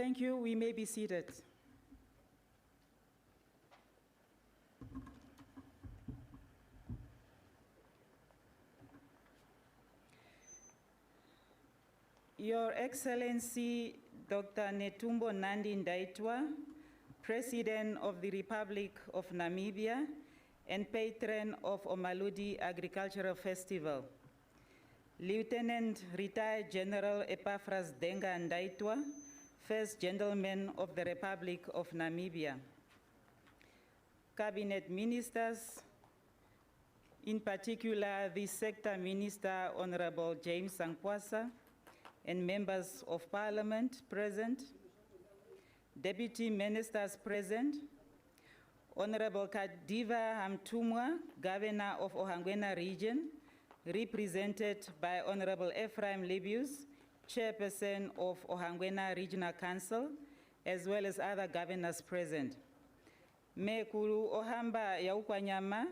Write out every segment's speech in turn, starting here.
Thank you. We may be seated. Your Excellency, Dr. Netumbo Nandi-Ndaitwah, President of the Republic of Namibia and Patron of Omaludi Agricultural Festival, Lieutenant Retired General Epaphras Denga Ndaitwah, First Gentleman of the Republic of Namibia, Cabinet Ministers, in particular the Sector Minister, Honorable James Sankwasa, and members of Parliament present, Deputy Ministers present, Honorable Kadiva Hamtumwa, Governor of Ohangwena Region, represented by Honorable Ephraim Libius, Chairperson of Ohangwena Regional Council, as well as other governors present. Mekuru Ohamba Yaukwanyama,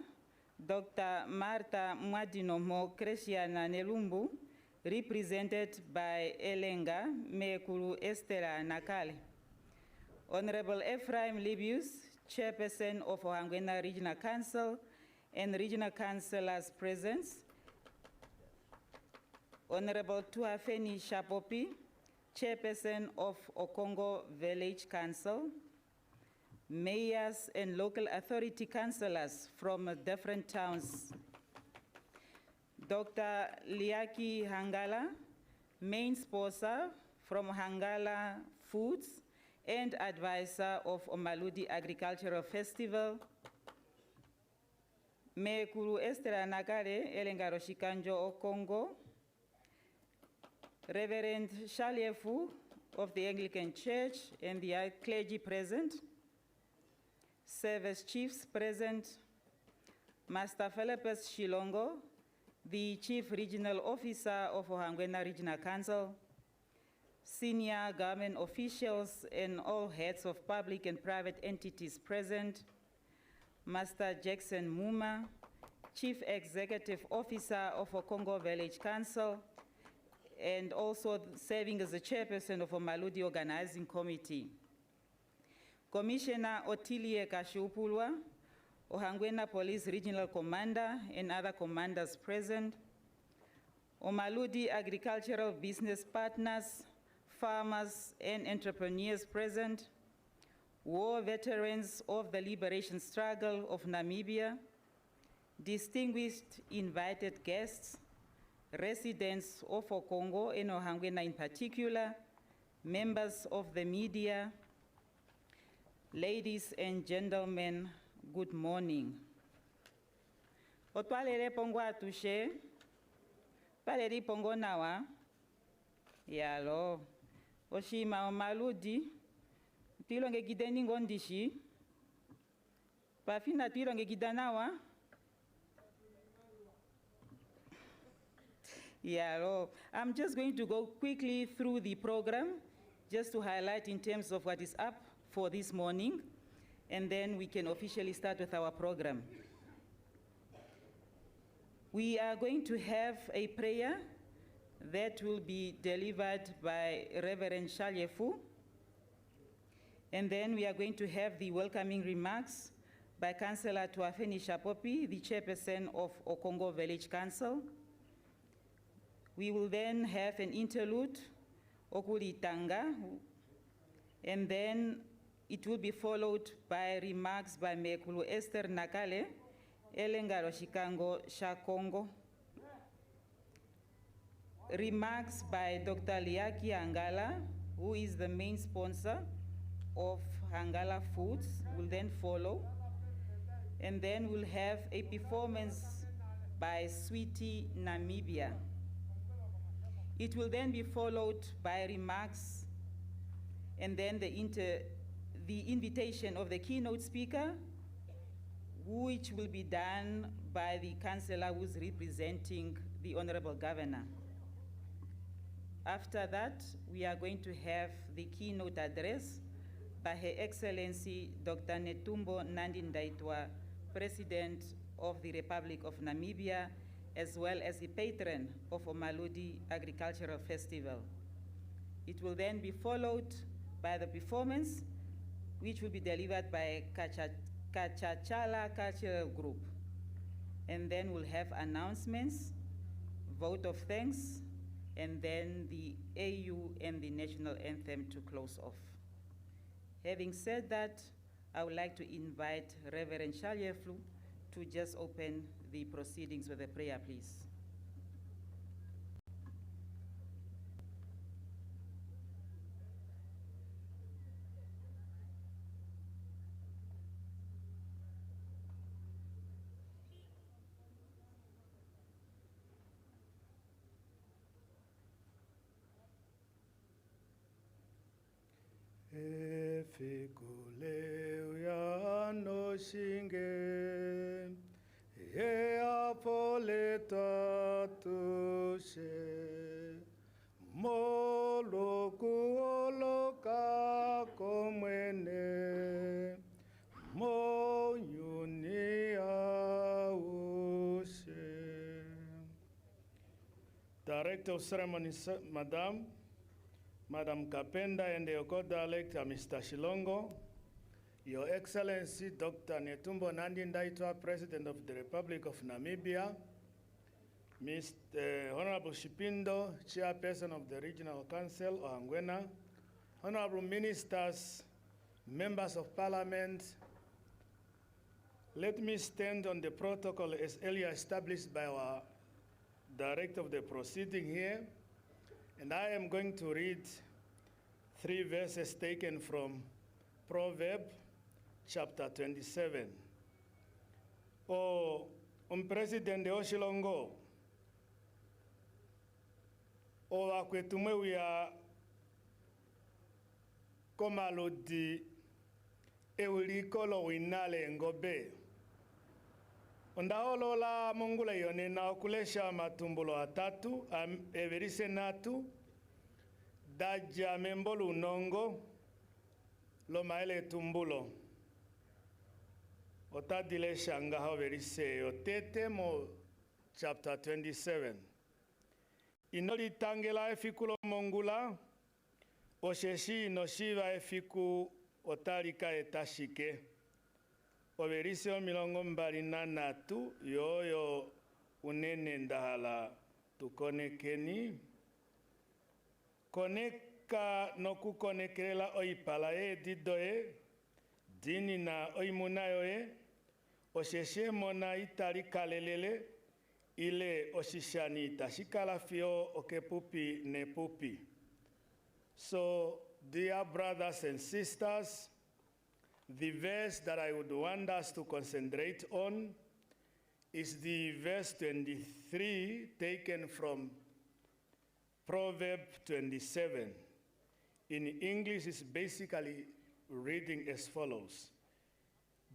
Dr. Martha Mwadinomo Cresciana Nelumbu, represented by Elenga Mekuru Estela Nakale. Honorable Ephraim Libius, Chairperson of Ohangwena Regional Council, and Regional Councillors present. Honorable Tuafeni Shapopi, Chairperson of Okongo Village Council, mayors and local authority councillors from different towns. Dr. Liaki Hangala, main sponsor from Hangala Foods and advisor of Omaludi Agricultural Festival. Mekuru Estela Nakare, Elengaro Shikanjo Okongo. Reverend Shaliefu of the Anglican Church and the clergy present. Service chiefs present. Master Philippus Shilongo, the Chief Regional Officer of Ohangwena Regional Council, senior government officials and all heads of public and private entities present, Master Jackson Muma, Chief Executive Officer of Okongo Village Council, and also serving as the chairperson of Omaludi Organizing Committee. Commissioner Otilie Kashupulwa, Ohangwena Police Regional Commander and other commanders present, Omaludi Agricultural Business Partners, farmers and entrepreneurs present, war veterans of the liberation struggle of Namibia, distinguished invited guests, residents of Okongo and Ohangwena in particular, members of the media, ladies and gentlemen, good morning. Otwalere pongo atushe, paleri pongo nawa, yalo, oshima Omaludi, tilonge gideni ngondishi, pafina tilonge gidanawa, yalo. I'm just going to go quickly through the program, just to highlight in terms of what is up for this morning, and then we can officially start with our program. We are going to have a prayer that will be delivered by Reverend Shaliefu, and then we are going to have the welcoming remarks by Councillor Tuafeni Shapopi, the chairperson of Okongo Village Council. We will then have an interlude, Okuli Tanga, and then it will be followed by remarks by Mekulu Esther Nakale, Elengaro Shikango Shakongo. Remarks by Dr. Liaki Angala, who is the main sponsor of Hangala Foods, will then follow. And then we'll have a performance by Sweetie Namibia. It will then be followed by remarks and then the invitation of the keynote speaker, which will be done by the councillor who's representing the Honorable Governor. After that, we are going to have the keynote address by Her Excellency Dr. Netumbo Nandi-Ndaitwah, President of the Republic of Namibia, as well as the patron of Omaludi Agricultural Festival. It will then be followed by the performance, which will be delivered by Kachachala Cultural Group. And then we'll have announcements, vote of thanks, and then the AU and the national anthem to close off. Having said that, I would like to invite Reverend Shalyeflu to just open the proceedings with a prayer, please. Director of Ceremonies, Madam Kapenda, and the co-director, Mr. Shilongo, Your Excellency, Dr. Netumbo Nandi-Ndaitwah, President of the Republic of Namibia, Mr. Honorable Shipindo, Chairperson of the Regional Council, Ohangwena, Honorable Ministers, Members of Parliament, let me stand on the protocol as earlier established by our Director of the proceeding here, and I am going to read 3 verses taken from Proverbs chapter 27. O President Oshilongo, o akwetumewia Omaludi Agricultural Festival. Ondaolola mongula yone na okulesha matumbulo atatu everise natu daja membolu nongo lo maele tumbulo otadile shanga verise otete mo chapter 27 inoli tangela efikulo mongula osheshi no shiva efiku otalika etashike Oberisio milongo mbarina natu yoyo unene ndahala tukonekeni koneka no kukonekerela oipala didoe dini na oimunayoe osheshe mona itali kalelele ile oshishani tashikala fio okepupi ne pupi. So dear brothers and sisters, the verse that I would want us to concentrate on is the verse 23 taken from Proverbs 27. In English, it's basically reading as follows.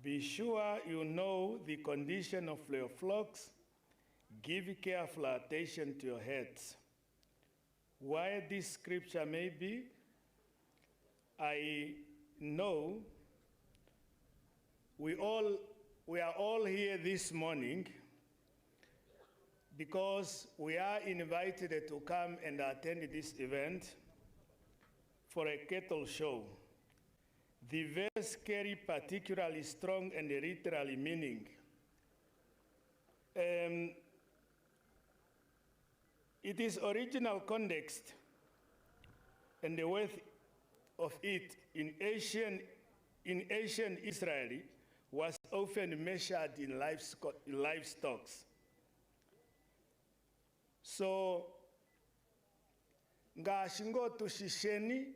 Be sure you know the condition of your flocks. Give careful attention to your heads. Why this scripture may be, I know we are all here this morning because we are invited to come and attend this event for a cattle show. The verse carry particularly strong and literal meaning. It is original context and the worth of it in ancient Israel was often measured in livestock. So, ngashingo tushisheni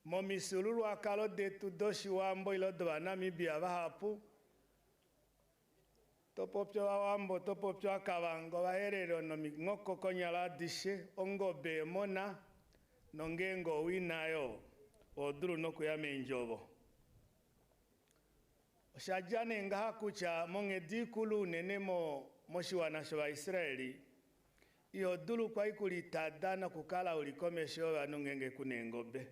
momisululu akalo de tudoshi wambo ilodo Namibia vahapu topopyo wambo topopyo akavango vaherero no ngoko konyala dishe ongo be mona nongengo winayo oduru no kuyame njobo Shajane ngaha kucha mongedi kulu nenemo moshiwana shwa Israeli iyo dulu kwa ikuli tadana kukala ulikomesho wanungenge kunengobe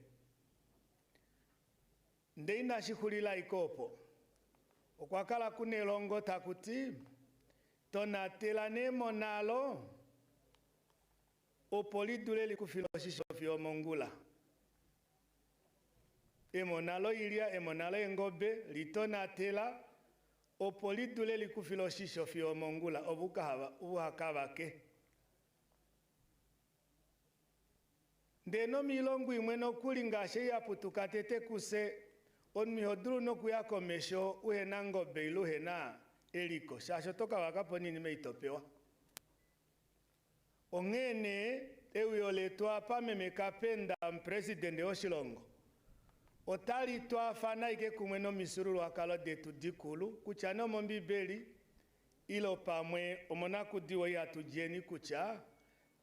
ndeina shikulila ikopo okwakala kunelongo takuti tonatela nemo nalo opolidule likufiloshisho fio mongula emonalo ilia emonalo engobe litona tela opolidule likufilo shisho fio mongula obukahaba uhakabake ndeno milongo imwe nokulinga she yaputuka tete kuse onmihoduru nokuyakomesho uhena ngobe iluhena eliko shasho toka wakapo nini meitopewa ongene ewiyoletwa pamemekapenda mpresidente oshilongo otali twafana ike kumwe no misururu akalo detu dikulu kucha no mombibeli ilo pamwe omona kudiwo yatujeni kucha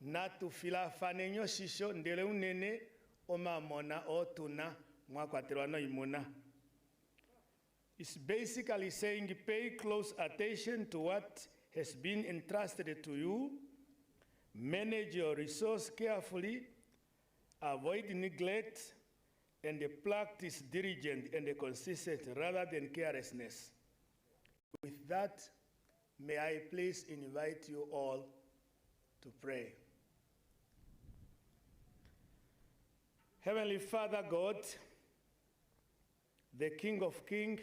natufila fanenyo shisho ndele unene omamona otuna mwakwatelwa no imuna. It's basically saying pay close attention to what has been entrusted to you, manage your resource carefully, avoid neglect, and practice diligence and consistent rather than carelessness. With that, may I please invite you all to pray. Heavenly Father God, the King of Kings,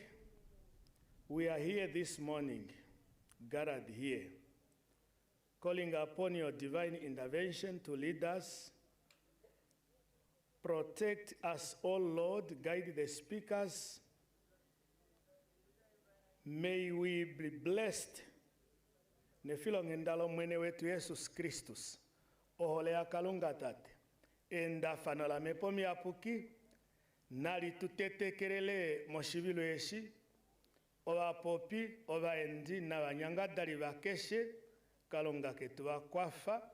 we are here this morning, gathered here, calling upon your divine intervention to lead us. Protect us, O Lord, guide the speakers. May we be blessed. Nefilo ngendalo mwene wetu Jesus Christus. Ohole akalunga tate. Enda fanola mepomi apuki. Nali tutetekerele moshibilu eshi. Oba popi, oba endi, na wanyanga dali bakeshe. Kalunga ketuwa kwafa.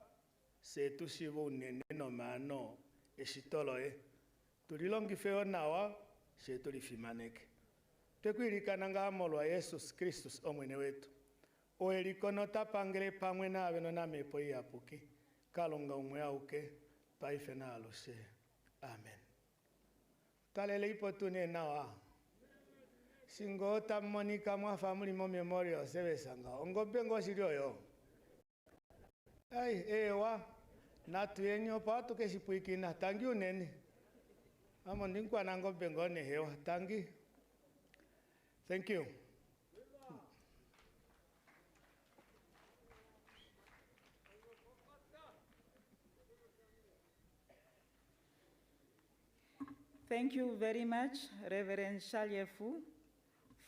Setu shivu uneneno mano. Eshitoloe tulilongi feo nawa shetuli fimaneke tekwirikana nga amolwa Jesus Christus omwene wetu oelikono tapangele pamwe nawe no namepo yapuki kalonga umwe auke paife na aloshe amen talele ipotune nawa singo tamonika mwa family mo memorial sebesanga ongobengo shirioyo ai ewa Natu yenyo pato ke sipuiki na tangi uneni. Amondin kwa nango bengone hewa tangi. Thank you. Thank you very much, Reverend Shalyefu,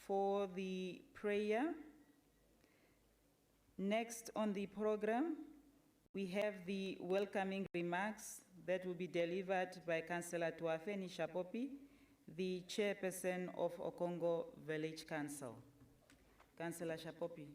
for the prayer. Next on the program, we have the welcoming remarks that will be delivered by Councillor Tuafeni Shapopi, the chairperson of Okongo Village Council. Councillor Shapopi.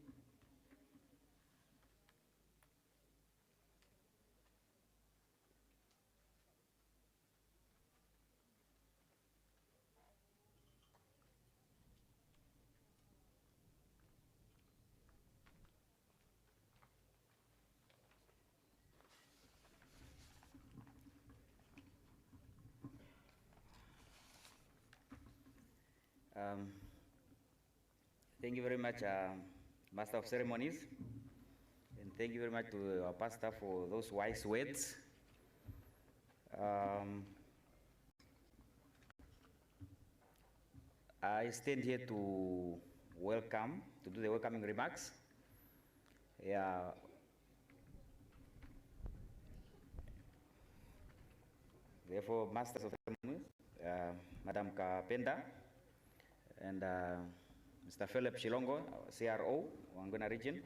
Thank you very much, Master of Ceremonies, and thank you very much to our pastor for those wise words. I stand here to do the welcoming remarks. Therefore, Masters of Ceremonies, Madam Kapenda, and Mr. Philip Shilongo, CRO, Ohangwena Region.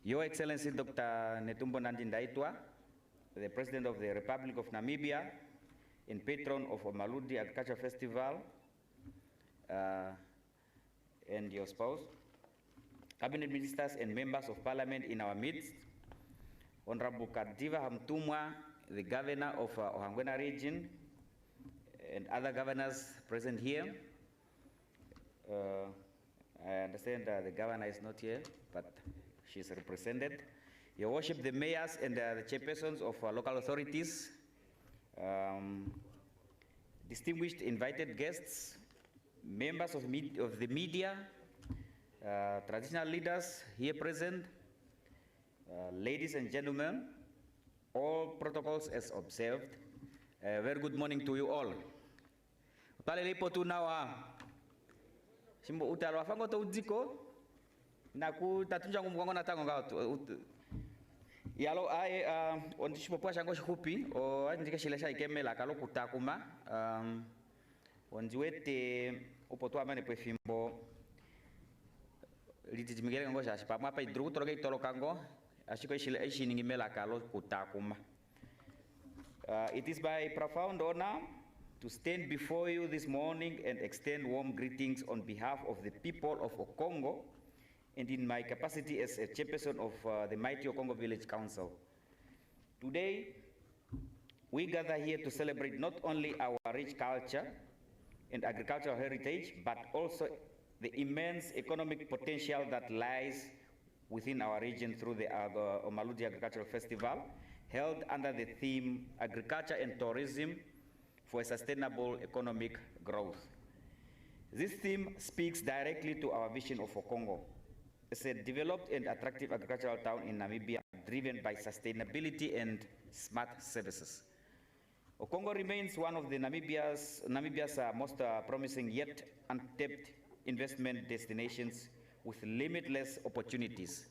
Your Excellency, Dr. Netumbo Nandi-Ndaitwah, the President of the Republic of Namibia, and Patron of Omaludi Agricultural Festival, and your spouse, Cabinet Ministers and Members of Parliament in our midst, Honorable Kadiva Hamtumwa, the Governor of Ohangwena Region, and other governors present here. I understand the governor is not here, but she's represented. Your Worship, the mayors and the chairpersons of local authorities, distinguished invited guests, members of the media, traditional leaders here present, ladies and gentlemen, all protocols as observed. Very good morning to you all. pale lipo tunawa simbo utalo afango to udziko na kutatunja ngumgongo na tango ngao yalo ai ondishipo kwa shango shikupi o ndike shilesha ikemela kalo kutakuma ondiwete upoto amane pefimbo litijimigere ngo shashi pa mapa idrugu toroge itolo kango ashiko ishingimela kalo kutakuma. It is by profound honor to stand before you this morning and extend warm greetings on behalf of the people of Okongo and in my capacity as a chairperson of the mighty Okongo Village Council. Today, we gather here to celebrate not only our rich culture and agricultural heritage, but also the immense economic potential that lies within our region through the Omaludi Agricultural Festival, held under the theme Agriculture and Tourism for a Sustainable Economic Growth. This theme speaks directly to our vision of Okongo as a developed and attractive agricultural town in Namibia, driven by sustainability and smart services. Okongo remains one of the Namibia's most promising yet untapped investment destinations with limitless opportunities.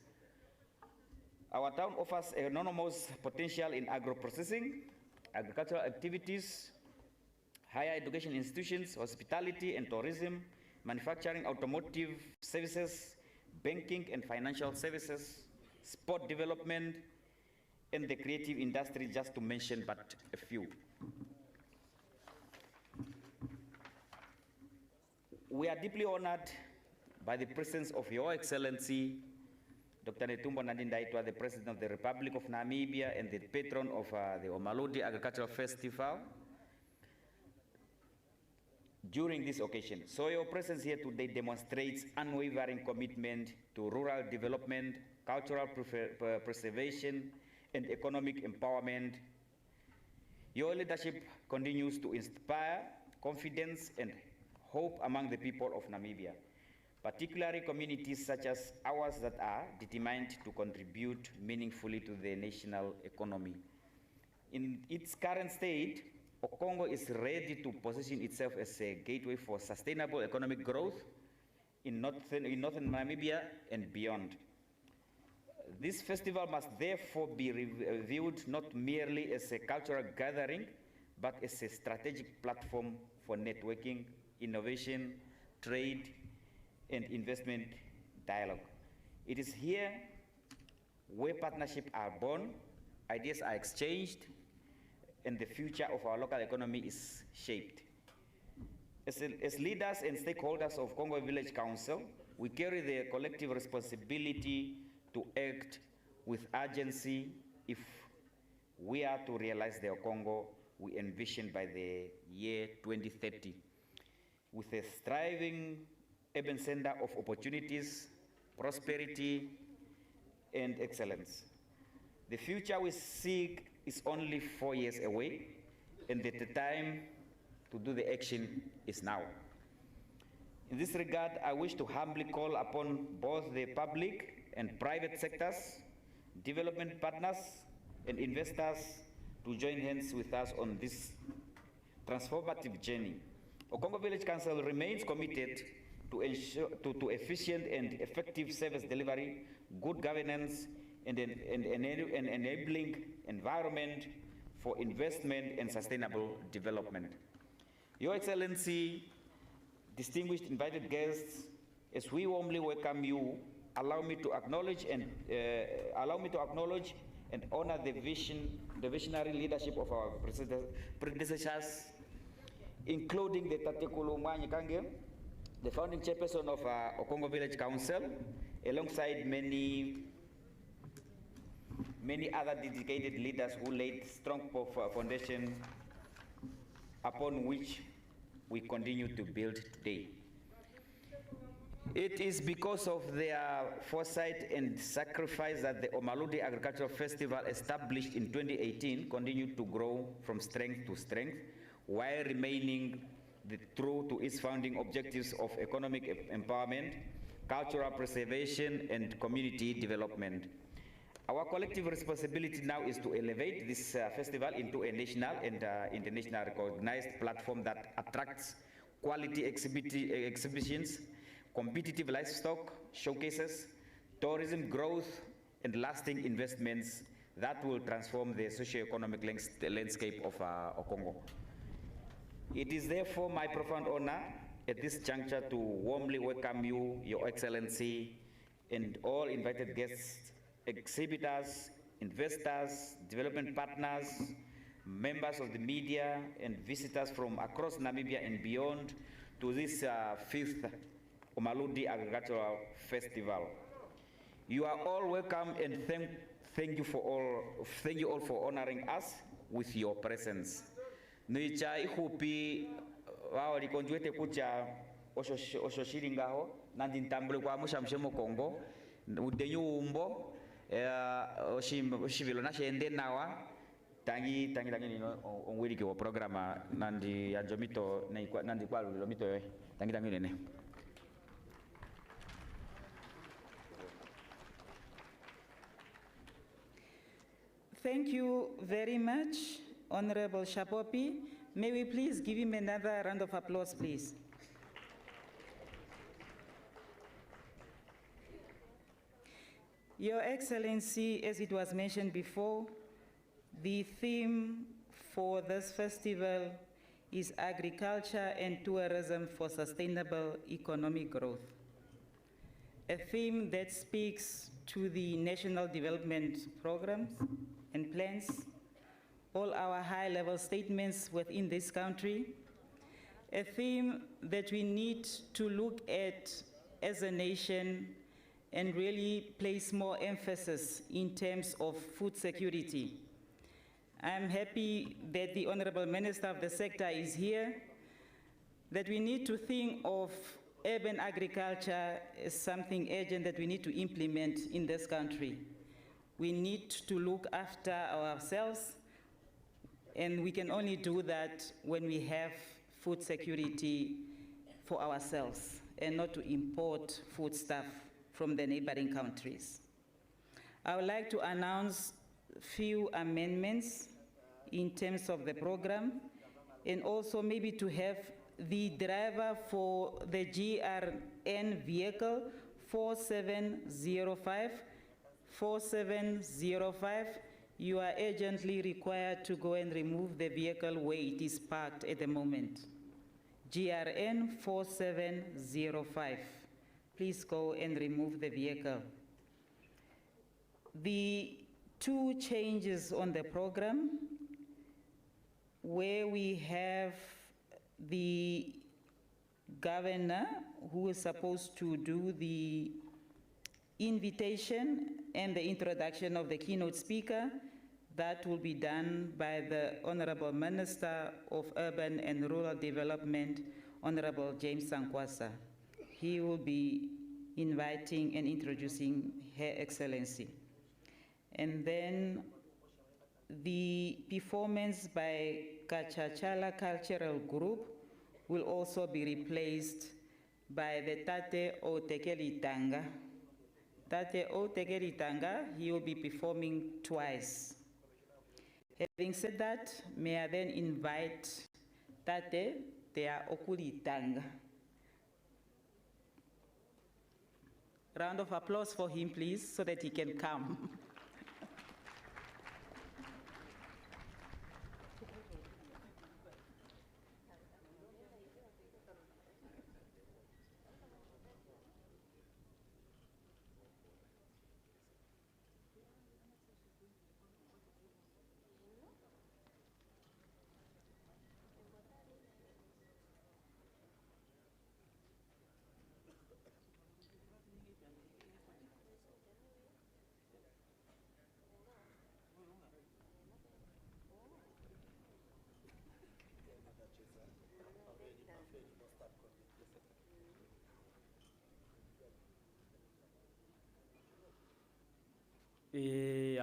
Our town offers enormous potential in agro-processing, agricultural activities, higher education institutions, hospitality and tourism, manufacturing, automotive services, banking and financial services, sport development, and the creative industry, just to mention but a few. We are deeply honored by the presence of Your Excellency, Dr. Netumbo Nandi-Ndaitwah, the President of the Republic of Namibia and the patron of the Omaludi Agricultural Festival, during this occasion. So your presence here today demonstrates unwavering commitment to rural development, cultural preservation, and economic empowerment. Your leadership continues to inspire confidence and hope among the people of Namibia, particularly communities such as ours that are determined to contribute meaningfully to the national economy. In its current state, Okongo is ready to position itself as a gateway for sustainable economic growth in northern Namibia and beyond. This festival must therefore be viewed not merely as a cultural gathering, but as a strategic platform for networking, innovation, trade, and investment dialogue. It is here where partnerships are born, ideas are exchanged, and the future of our local economy is shaped. As leaders and stakeholders of Congo Village Council, we carry the collective responsibility to act with urgency if we are to realize the Okongo we envision by the year 2030, with a thriving urban center of opportunities, prosperity, and excellence. The future we seek is only 4 years away, and the time to do the action is now. In this regard, I wish to humbly call upon both the public and private sectors, development partners, and investors to join hands with us on this transformative journey. Okongo Village Council remains committed to ensure to efficient and effective service delivery, good governance, and an enabling environment for investment and sustainable development. Your Excellency, distinguished invited guests, as we warmly welcome you, allow me to acknowledge and honor the visionary leadership of our predecessors, including the Tatekulu Mwanyikange, the founding chairperson of Okongo Village Council, alongside many other dedicated leaders who laid strong foundation upon which we continue to build today. It is because of their foresight and sacrifice that the Omaludi Agricultural Festival, established in 2018, continued to grow from strength to strength, while remaining true to its founding objectives of economic empowerment, cultural preservation, and community development. Our collective responsibility now is to elevate this festival into a national and international recognized platform that attracts quality exhibitions, competitive livestock showcases, tourism growth, and lasting investments that will transform the socio-economic landscape of Okongo. It is therefore my profound honor at this juncture to warmly welcome you, Your Excellency, and all invited guests, exhibitors, investors, development partners, members of the media, and visitors from across Namibia and beyond to this 5th Omaludi Agricultural Festival. You are all welcome, and thank you all for honoring us with your presence. Nuicha ihupi wao likonjuete kucha ososhiringaho nandi ntambule kwa mushamshemo Kongo udenyu umbo oshivilo na shende nawa tangi nino onwiriki wa programa nandi anjomito nandi kwa lomito tangi nene. Thank you very much, Honorable Shapopi. May we please give him another round of applause, please. Your Excellency, as it was mentioned before, the theme for this festival is agriculture and tourism for sustainable economic growth. A theme that speaks to the national development programs and plans, all our high-level statements within this country, a theme that we need to look at as a nation and really place more emphasis in terms of food security. I'm happy that the Honorable Minister of the sector is here, that we need to think of urban agriculture as something urgent that we need to implement in this country. We need to look after ourselves, and we can only do that when we have food security for ourselves and not to import foodstuff from the neighboring countries. I would like to announce a few amendments in terms of the program, and also maybe to have the driver for the GRN vehicle 4705, you are urgently required to go and remove the vehicle where it is parked at the moment. GRN 4705. Please go and remove the vehicle. The two changes on the program, where we have the governor who is supposed to do the invitation and the introduction of the keynote speaker, that will be done by the Honorable Minister of Urban and Rural Development, Honorable James Sankwasa. He will be inviting and introducing Her Excellency. And then the performance by Kachachala Cultural Group will also be replaced by the Tate Otekeli Tanga. Tate Otekeli Tanga, he will be performing twice. Having said that, may I then invite Tate Tea Okuli Tanga. Round of applause for him, please, so that he can come.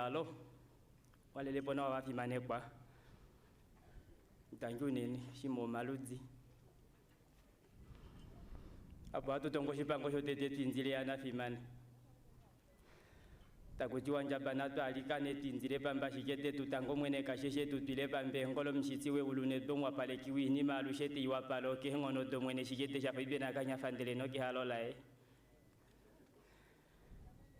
Alo, wale lepo na wapi manekwa. Tangu nini, shimo Omaludi. Apa atu tongo shipango shote tinzile ana fimane. takutiwa njabana twalikane tinzile pamba shikete tutango mwene kasheshe tutwile pambe ngolo mshitsi we ulune dongwa pale kiwini malushete iwapalo kengono do mwene shikete shafibe na kanya fandele no kihalola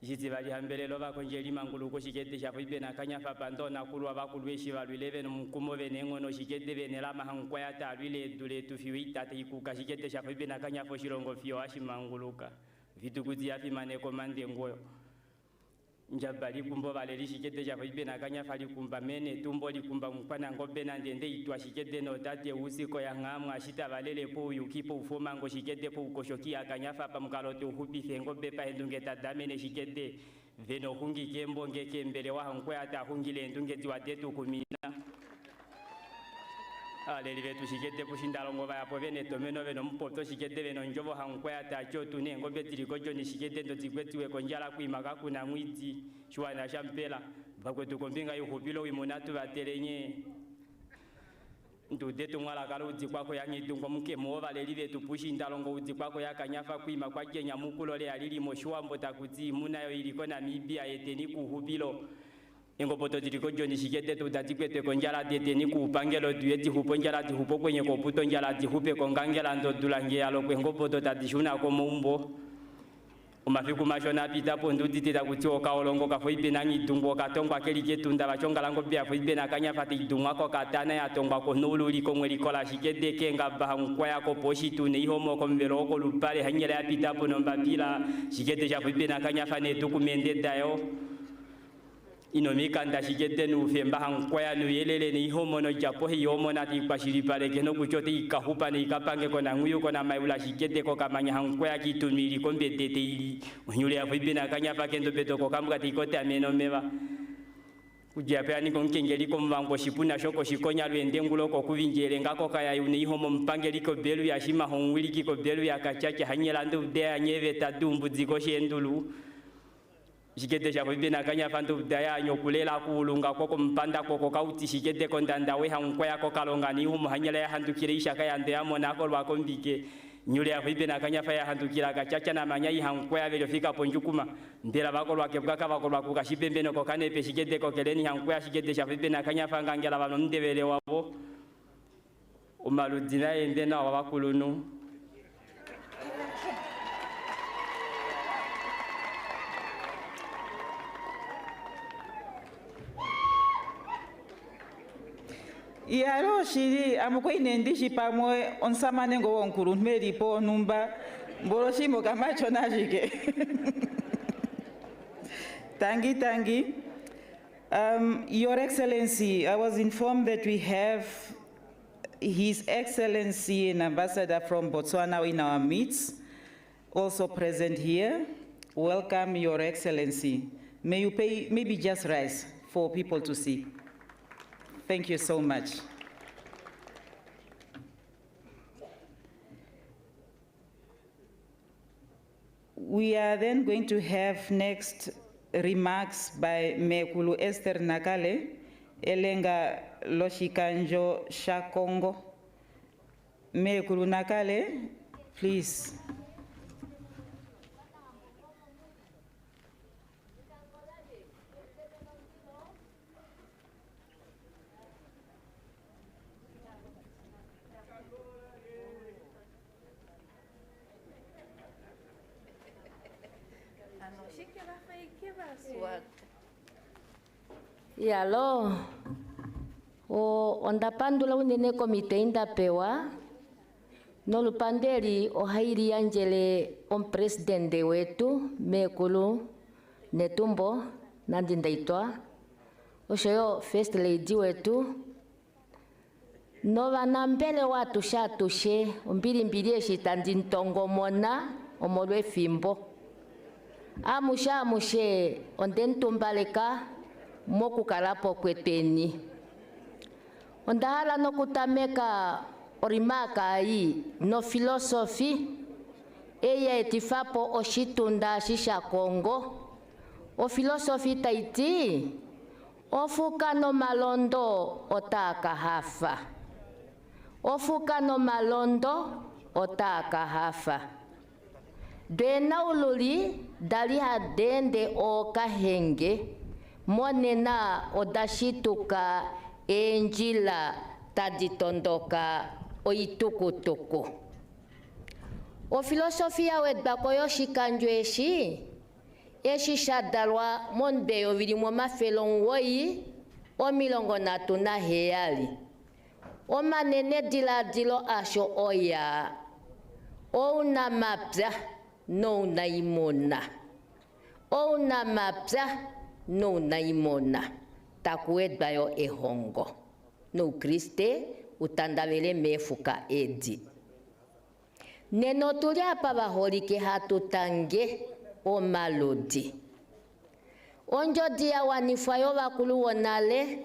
jiti bali hambelelo bakonjeli mangulu ko shikete shafibe na kanya fapando na kulwa bakulweshi balwileve no mkumo benengono shikete benela mahankwa ya talwile dule tufiwita tikuka shikete shafibe na kanya fo shirongo fio ashimanguluka vitukuzi yafi maneko mande ngoyo njabali kumbo baleri shikete shafibe na kanya fali kumba mene tumbo likumba mkwana ngobe na ndende itwa shikete no tate usiko ya ngamwa shita balele po yukipo ufoma ngo shikete po ukoshoki akanya fa pamkaloto hupi fengo bepa endunge tadamene shikete veno hungi kembo ngeke mbele wa hankwe ata hungile ndunge tiwatetu kumina aleli vetu shikete pushindalongo bayapo bene tomeno beno mpoto shikete beno njobo hankwe ata chotu ne ngobe tilikojo ni shikete ndo tikwetiwe konjala kuimaka kuna mwiti shwana shampela bakwetu kombinga yuhupilo wimonatu batelenye ndude tungwala kalo udzikwako yangitungo muke moba leli vetu pushindalongo udzikwako yakanyafa kuima kwa Kenya mukulole alili moshwambo takuti munayo iliko na mibia eteni kuhupilo ingo poto tilikojo ni shikete tutatikwe konjala teteni kupangelo dueti huponjala tihupo kwenye koputo njala tihupe kongangela ndo dulange alo kwengo poto tatishuna ko mumbo umafiku mashona pita pondu titita kuti okaolongo kafo ibe nangi dungo katongwa kelike tunda bachonga lango bia fo ibe nakanya fati dunga ko katana ya tongwa ko nululi ko ngweli kola shikete kenga bahangwa yako poshi tune ihomo ko mbelo ko lupale hanyela ya pita pono mbapila shikete ja fo ibe nakanya fane tukumende dayo inomika ndashikete nufemba hankwaya nuyelele ni ihomo no japo hiyomo na tipashilipale keno kuchote ikahupa ni ikapange kona nguyo kona maula shikete ko kamanya hankwaya kitumili kombe tete ili unyule ya fibe na kanya pa kendo beto ko kamga tikote ameno meva kujapea ni konkengeli ko mvango shipuna shoko shikonya lwende ngulo ko kuvinjele ngako kaya uni ihomo mpange liko belu ya shima hongwili kiko belu ya kachache hanyela ndu de anyeve tadumbu ziko shendulu shikete cha fibe na kanya fantu daya nyokulela kulunga koko mpanda koko kauti shikete kondanda we hankwa yako kalongani humo hanyala ya handukire ishaka ya ndeyamo nako lwako mbike nyule ya fibe na kanya fa ya handukira gachacha na manyai hankwa ya velo fika ponjukuma ndela bako lwake bwaka bako lwako kashibembe no kokane pe shikete kokeleni hankwa shikete cha fibe na kanya fa ngangela bano ndebele wabo Omaludi na ende na wabakulunu Yalo shiri amukwe inendishi pamwe onsamane ngo wonkuru meri po numba mboroshi mokamacho najike. Tangi. Your Excellency, I was informed that we have His Excellency and Ambassador from Botswana in our midst, also present here. Welcome, Your Excellency. May you maybe just rise for people to see. Thank you so much. We are then going to have next remarks by Mekulu Esther Nakale, Elenga Loshikanjo Shakongo. Mekulu Nakale, please. Yalo, ondapandula unene komite indapewa, nolupandeli ohairi angele presidente wetu, Mekulu Netumbo Nandi-Ndaitwah, oshoyo first lady wetu, novana mbele watu shatushe, mbili eshitandi ntongomona, omolwe fimbo. Amushe ondentumbaleka moku kalapo kweteni. Ondahala no kutameka orimaka ai no filosofi eya etifapo oshitunda shisha Kongo. O filosofi taiti ofuka no malondo otaka hafa. Ofuka no malondo otaka hafa. Dwena ululi dali hadende o kahenge monena odashituka enjila taditondoka oitukutuku. O filosofia wedbako yoshikanjwe eshi shadalwa monbeyo vilimo mafelon woi o 37 o manene diladilo asho oya o una mapya no una imona o una mapya no una imona takuedbayo ehongo no Kriste utandavele mefuka edi neno tuli apa baholike hatutange Omaludi. Onjo dia wanifayo bakulu wonale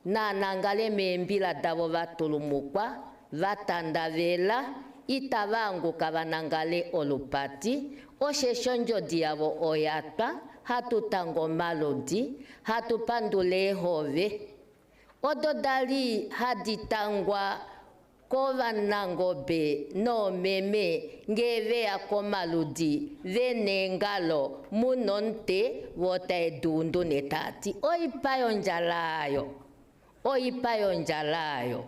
na nangale membila dabo batulumukwa vatandavela itavangu kavanangale olupati osheshonjo diabo oyatwa hatutango Omaludi hatupandule hove ododali haditangwa kova nangobe no meme ngeve ya Omaludi venengalo munonte wota edundu netati oipayo njalayo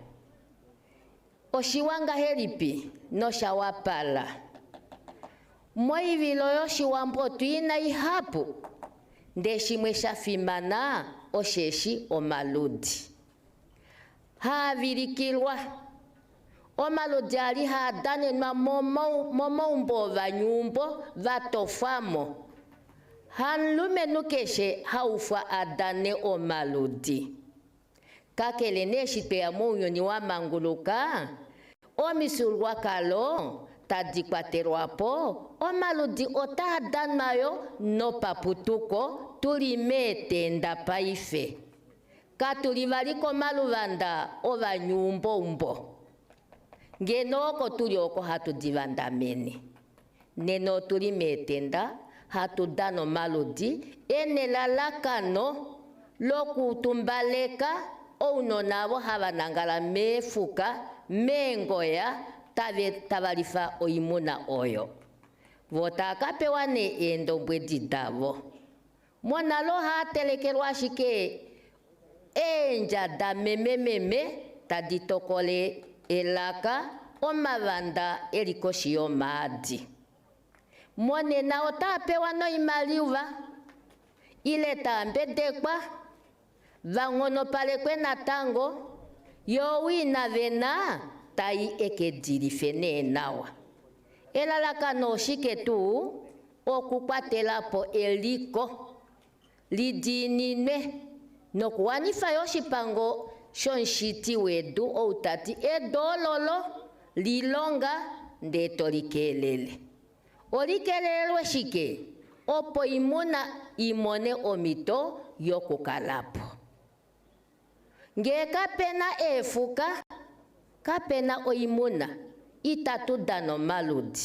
oshiwanga helipi no shawapala moivilo yoshiwambo tuina ihapu ndeshimwe shafimana osheshi Omaludi havilikilwa Omaludi ali hadanenwa momaumbo vanyumbo vatofamo hanlume nukeshe haufwa adane Omaludi kakele neshitwe ya muuyuni wa manguluka omisulwa kalo tadikwaterwapo Omaludi otadanwayo no paputuko tulimetenda paife katulivaliko maluvanda ovanyumbo umbo ngenoko tuli oko hatudivandameni neno tuli metenda hatudano Omaludi enelalakano lokutumbaleka ounonavo havanangala mefuka mengoya tavalifa oimuna oyo votakapewa ne endombwe didavo monalo hatelekelwa ashike enja da memememe taditokole elaka omavanda elikoshi yomadi monena otapewa no imaliwa ileta ambedekwa vangonopalekwe natango yowina vena tai ekedilife nenawa elalakano oshiketu okukwatelapo eliko lidininwe nokuwanifa yoshipango shonshiti wedu outati edololo lilonga ndeto likelele olikelelwe shike opo imuna imone omito yokukalapo nge kapena efuka kapena oimuna itatu dano Omaludi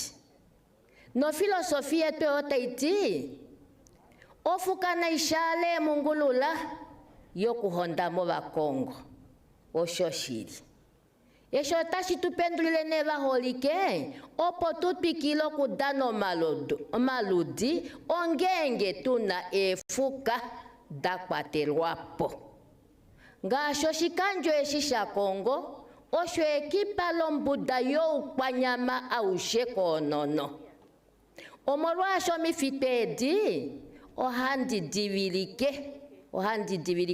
no filosofia yetu yotaiti ofuka na ishale mungulula yokuhondamo bakongo oshoshili esho tashitupendulile ne baholike opo tupikilo kudano Omaludi ongenge tuna efuka dakwatelwapo ngasho shikanjo eshisha Kongo osho ekipalo mbuda youpanyama aushe konono omolwasho mifitedi ohandi divilike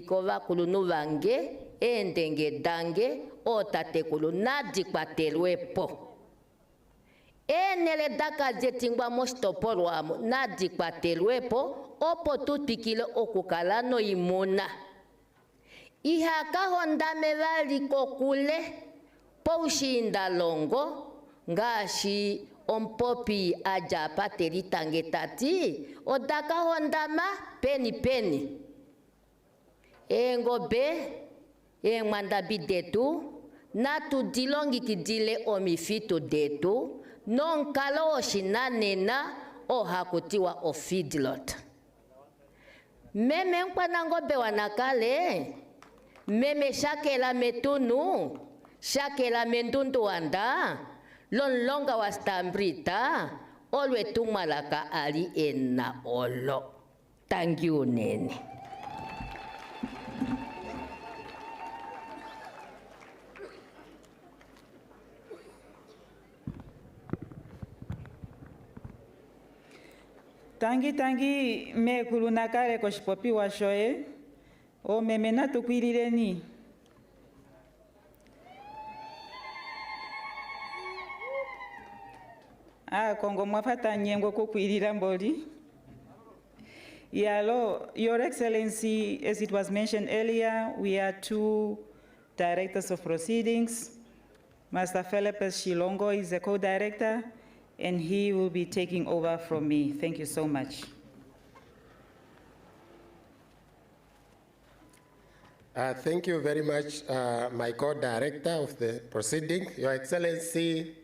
ovakulunu vange endenge dange otatekulu nadikwatelwepo enele dakazetingwa moshitopolwamo nadikwatelwepo opo tutwikile okukala no imuna ihakahondame valiko kule poushindalongo ngashi ompopi aja patelitange tati odakahondama peni engobe emwandabi detu natudilongikidile omifitu detu nonkalo oshinanena ohakutiwa ofeedlot meme nkwanangobe wanakale meme shakela metunu shakela mendundu wanda lonlonga wa stambrita olwe tumalaka ali ena olo. Thank you, Nene. Tangi me kulunakare ko xipopi wa xoe o meme na tukwilileni. Kongo mwafata nyengo kukwilila mboli. Yalo, Your Excellency, as it was mentioned earlier, we are 2 directors of proceedings. Master Philippe Shilongo is the co-director, and he will be taking over from me. Thank you so much. Thank you very much, my co-director of the proceeding, Your Excellency,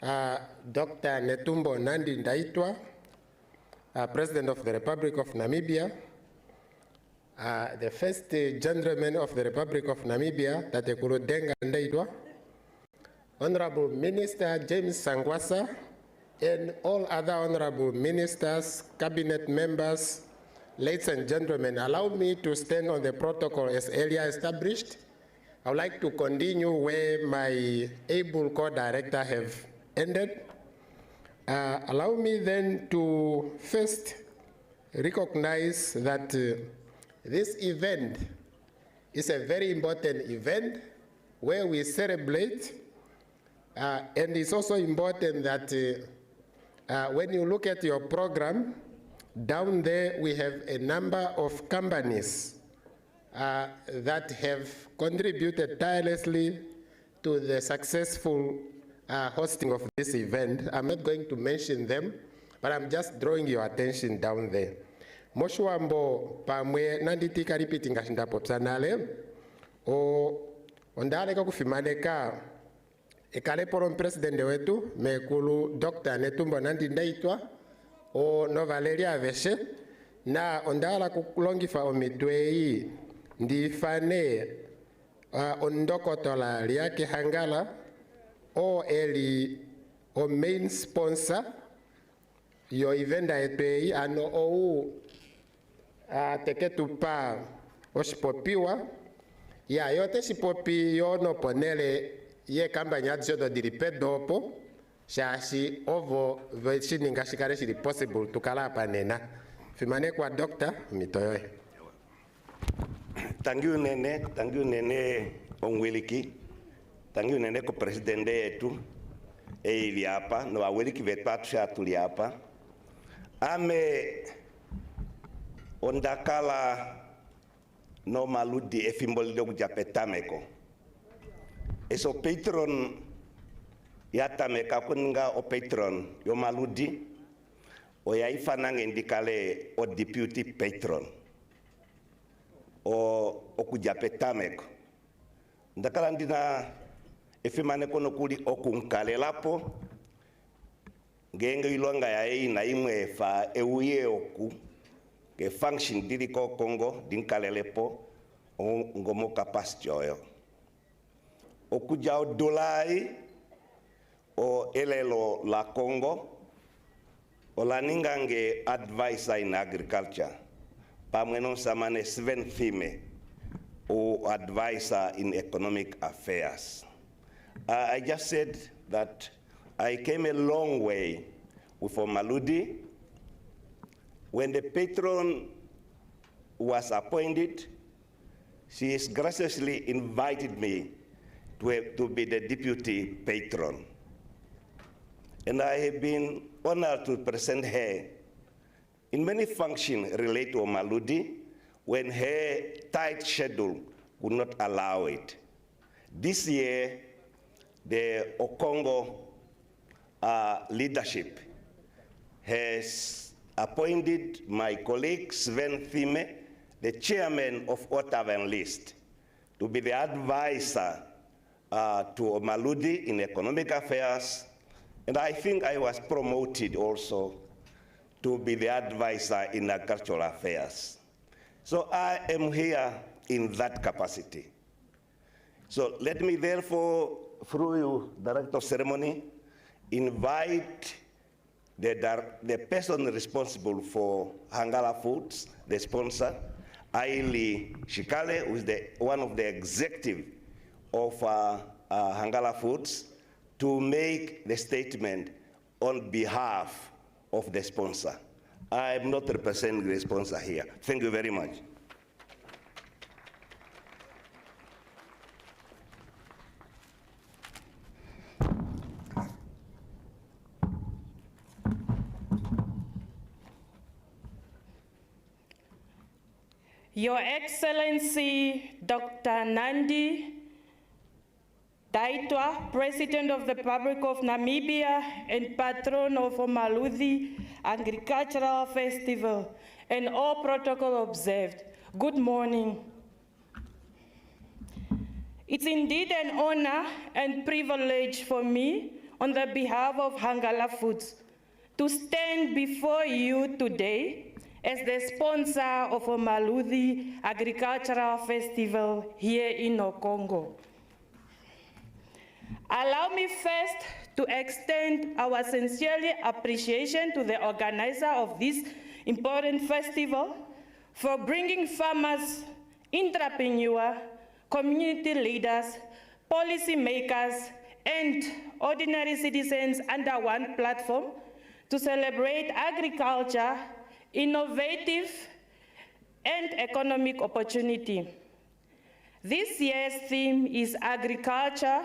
Dr. Netumbo Nandi-Ndaitwah, President of the Republic of Namibia, the first gentleman of the Republic of Namibia, Tatekulu Ndaitwah, Honorable Minister James Sangwasa, and all other honorable ministers, cabinet members, ladies and gentlemen, allow me to stand on the protocol as earlier established. I would like to continue where my able co-director have ended. Allow me then to first recognize that this event is a very important event where we celebrate, and it's also important that when you look at your program, down there we have a number of companies that have contributed tirelessly to the successful hosting of this event. I'm not going to mention them, but I'm just drawing your attention down there. Moshuambo pamwe nanditika repeating ashindapo psanale o ondaleka kufimaneka ekaleporon president wetu mekulu Dr. Netumbo Nandi-Ndaitwah o no Valeria Aveshe na ondala kulongifa omitwei ndifane ondokotola liake hangala o eli o main sponsor yo event etwei ano ou teketupa oshipopiwa ya yote shipopi yo no ponele ye kampanya do diripedopo shashi ovo veshininga shikare shiri possible tukala panena fimane kwa doctor mitoyoe. Thank you nene ongwiliki. Thank you nene ko presidente yetu liapa no awiliki vetpatu tuliapa ame ondakala no maludi efimboldo kujapetameko eso patron yatameka kuninga o patron yo maludi o yaifananga indikale o deputy patron o kujapetameko ndakala ndina efimane kono kuli okunkale lapo ngenge ilonga ya na imwe fa euye oku ke function dili ko Congo dinkalelepo ngomo capacity oyo okujao dolai o elelo la Congo o la ningange advisor in agriculture pamwenon samane 7 fime o advisor in economic affairs. I just said that I came a long way with Omaludi. When the patron was appointed, she has graciously invited me to be the deputy patron. And I have been honored to present her in many functions related to Omaludi when her tight schedule would not allow it. This year, the Okongo leadership has appointed my colleague Sven Thime, the chairman of Ottawa List, to be the advisor to Omaludi in economic affairs, and I think I was promoted also to be the advisor in agricultural affairs. So I am here in that capacity. So let me therefore, through you, Director of Ceremony, invite the person responsible for Hangala Foods, the sponsor, Aili Shikale, who is one of the executive of Hangala Foods, to make the statement on behalf of the sponsor. I am not representing the sponsor here. Thank you very much. Your Excellency, Dr. Nandi-Ndaitwah, President of the Republic of Namibia and Patron of Omaludi Agricultural Festival, and all protocol observed. Good morning. It's indeed an honor and privilege for me, on the behalf of Hangala Foods, to stand before you today as the sponsor of Omaludi Agricultural Festival here in Okongo. Allow me first to extend our sincere appreciation to the organizer of this important festival for bringing farmers, entrepreneurs, community leaders, policy makers, and ordinary citizens under one platform to celebrate agriculture, innovative, and economic opportunity. This year's theme is agriculture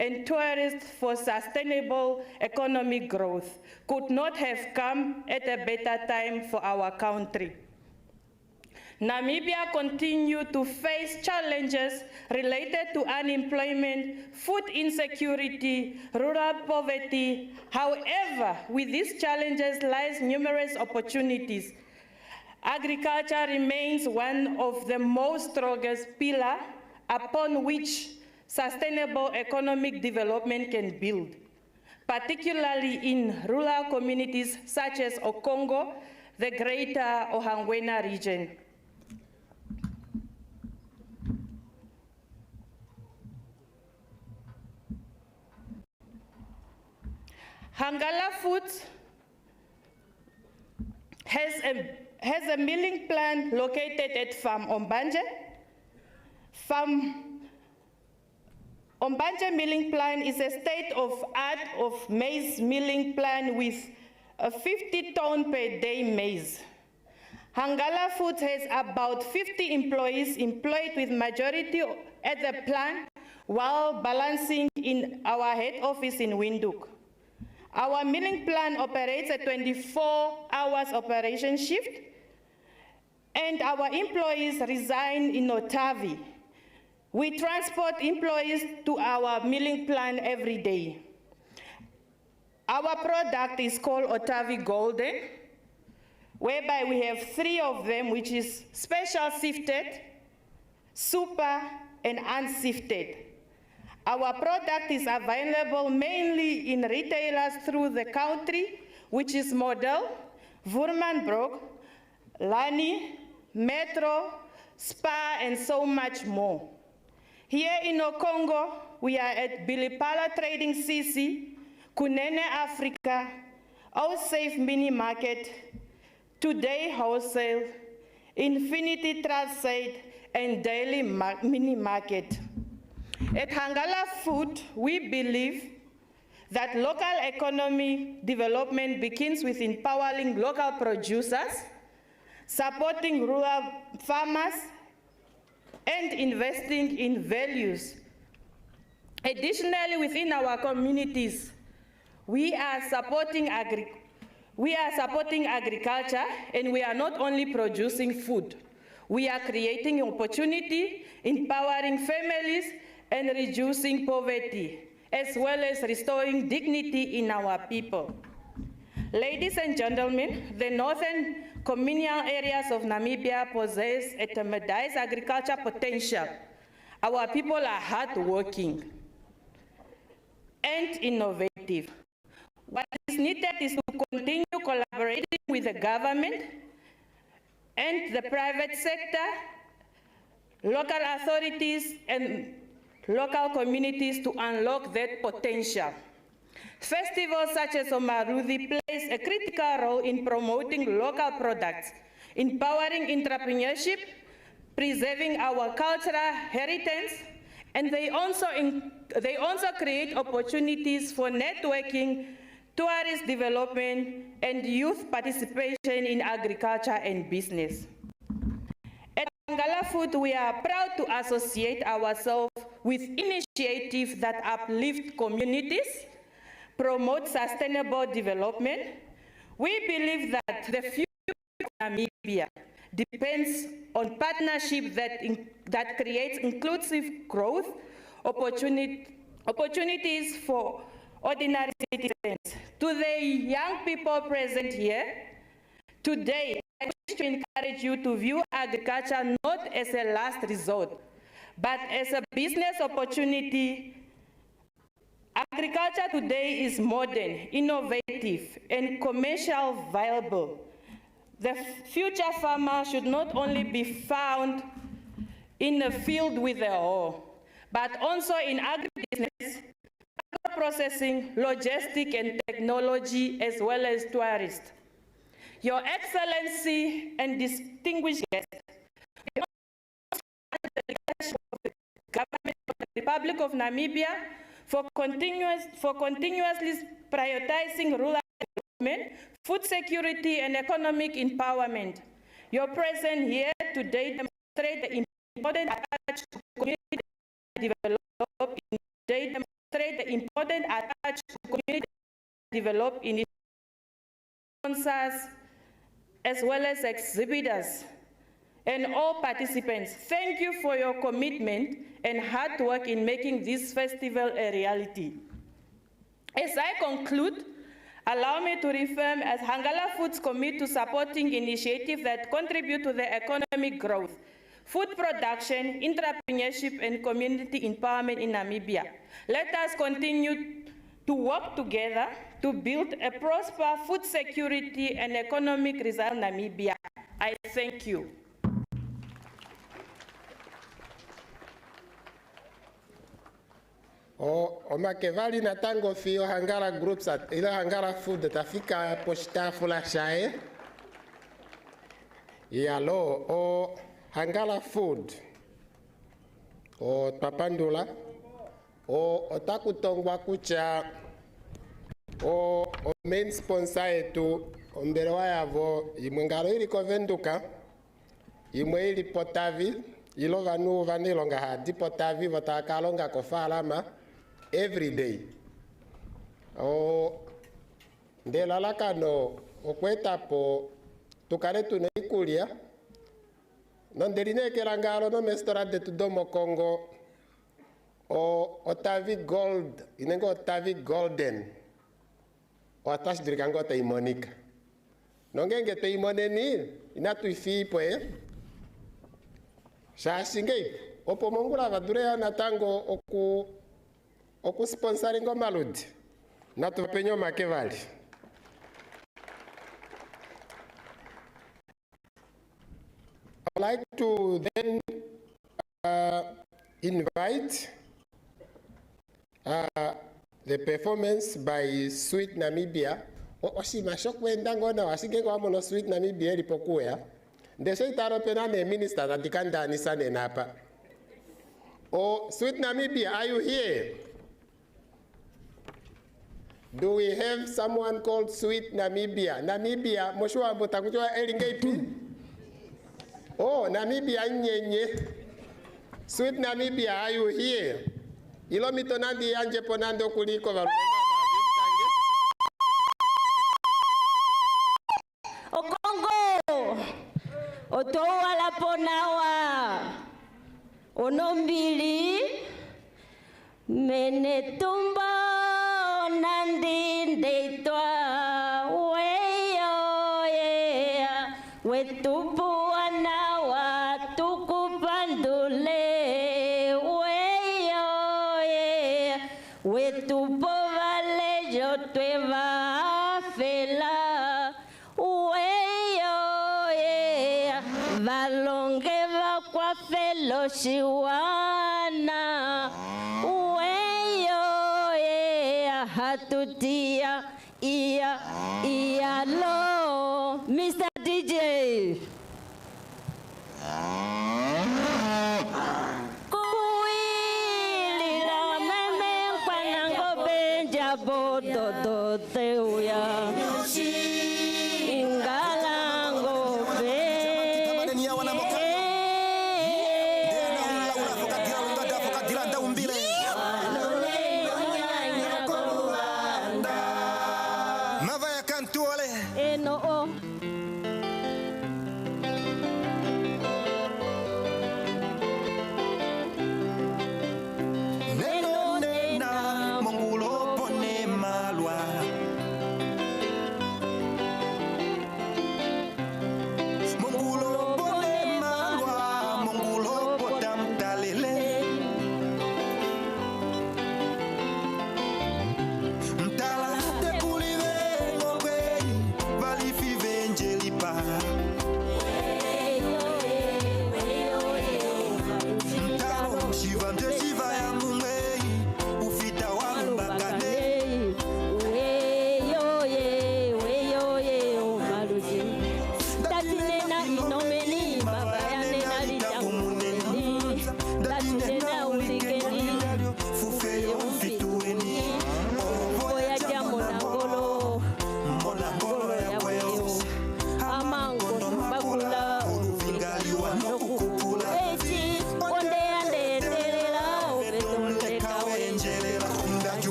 and tourism for sustainable economic growth. Could not have come at a better time for our country. Namibia continues to face challenges related to unemployment, food insecurity, rural poverty. However, with these challenges lies numerous opportunities. Agriculture remains one of the most strongest pillars upon which sustainable economic development can build, particularly in rural communities such as Okongo, the greater Ohangwena region. Hangala Foods has a milling plant located at Farm Ombanje. Ombanje milling plant is a state-of-art of maize milling plant with a 50-ton per day maize. Hangala Foods has about 50 employees employed, with majority at the plant while balancing in our head office in Windhoek. Our milling plant operates a 24-hour operation shift, and our employees reside in Otavi. We transport employees to our milling plant every day. Our product is called Otavi Golden, whereby we have 3 of them, which is special sifted, super, and unsifted. Our product is available mainly in retailers through the country, which is Model, Woermannsbroek, Lani, Metro, Spar, and so much more. Here in Okongo, we are at Bilipala Trading CC, Kunene Africa, Allsafe Mini Market, Today Wholesale, Infinity Trust Site, and Daily Mini Market. At Hangala Food, we believe that local economic development begins with empowering local producers, supporting rural farmers, and investing in values. Additionally, within our communities, we are supporting agriculture, and we are not only producing food. We are creating opportunity, empowering families, and reducing poverty, as well as restoring dignity in our people. Ladies and gentlemen, the northern communal areas of Namibia possess a tremendous agriculture potential. Our people are hardworking and innovative. What is needed is to continue collaborating with the government and the private sector, local authorities, and local communities to unlock that potential. Festivals such as Omaludi plays a critical role in promoting local products, empowering entrepreneurship, preserving our cultural heritage, and they also create opportunities for networking, tourist development, and youth participation in agriculture and business. At Hangala Food, we are proud to associate ourselves with initiatives that uplift communities, promote sustainable development. We believe that the future of Namibia depends on partnership that creates inclusive growth, opportunities for ordinary citizens. To the young people present here, today I wish to encourage you to view agriculture not as a last resort, but as a business opportunity. Agriculture today is modern, innovative, and commercially viable. The future farmer should not only be found in a field with a hoe, but also in agribusiness, processing, logistics, and technology, as well as tourists. Your Excellency and distinguished guests, the Government of the Republic of Namibia for continuously prioritizing rural development, food security, and economic empowerment. Your presence here today demonstrates the important attach to community development in sponsors, as well as exhibitors, and all participants. Thank you for your commitment and hard work in making this festival a reality. As I conclude, allow me to reaffirm as Hangala Foods commit to supporting initiatives that contribute to the economic growth, food production, entrepreneurship, and community empowerment in Namibia. Let us continue to work together to build a prosperous food security and economic resilient Namibia. I thank you. Omakevali na tango fio Hangala groups at ila Hangala Food tafika posta fula shae. Yalo o Hangala Food o Papandula o Otakutongwa kucha o main sponsor etu ombelewa yavo imwengalo ili kovenduka imwe ili potavi ilo vanu vanilonga hadi potavi vatakalonga kofalama every day. O ndelalakano okwetapo tukale tuneikulia nondelinekela ngalo no restaurant tudomo Okongo o otavi gold inengo otavi golden o atash dirikango teimonika nongenge teimoneni inatuifipo shashingei opo mongula vadurea na tango oku sponsoring Omaludi natupenyo makevali. I'd like to then invite the performance by Sweet Namibia. Oshima shokwenda ngona wasingeko amono Sweet Namibia lipokuya. Ndeshe itaro penane minister natikanda nisane napa. Oh, Sweet Namibia, are you here? Do we have someone called Sweet Namibia? Namibia, Moshua Botakuchwa Elingate. Oh, Namibia nyenye. Sweet Namibia, are you here? Ilomito nandi anje ponando kuliko valumema Okongo, otoa la ponawa, onombili, Netumbo Nandi-Ndaitwah, weyo yeah, wetupu anawa tukupandule, weyo yeah, wetupu vale jotwe vafela, weyo yeah, valonge vakwa felo shiwana, weyo yeah, hatutia iya lo Mr. DJ. Kuilila meme kwanango benja bodo do teuya. Ingalango be.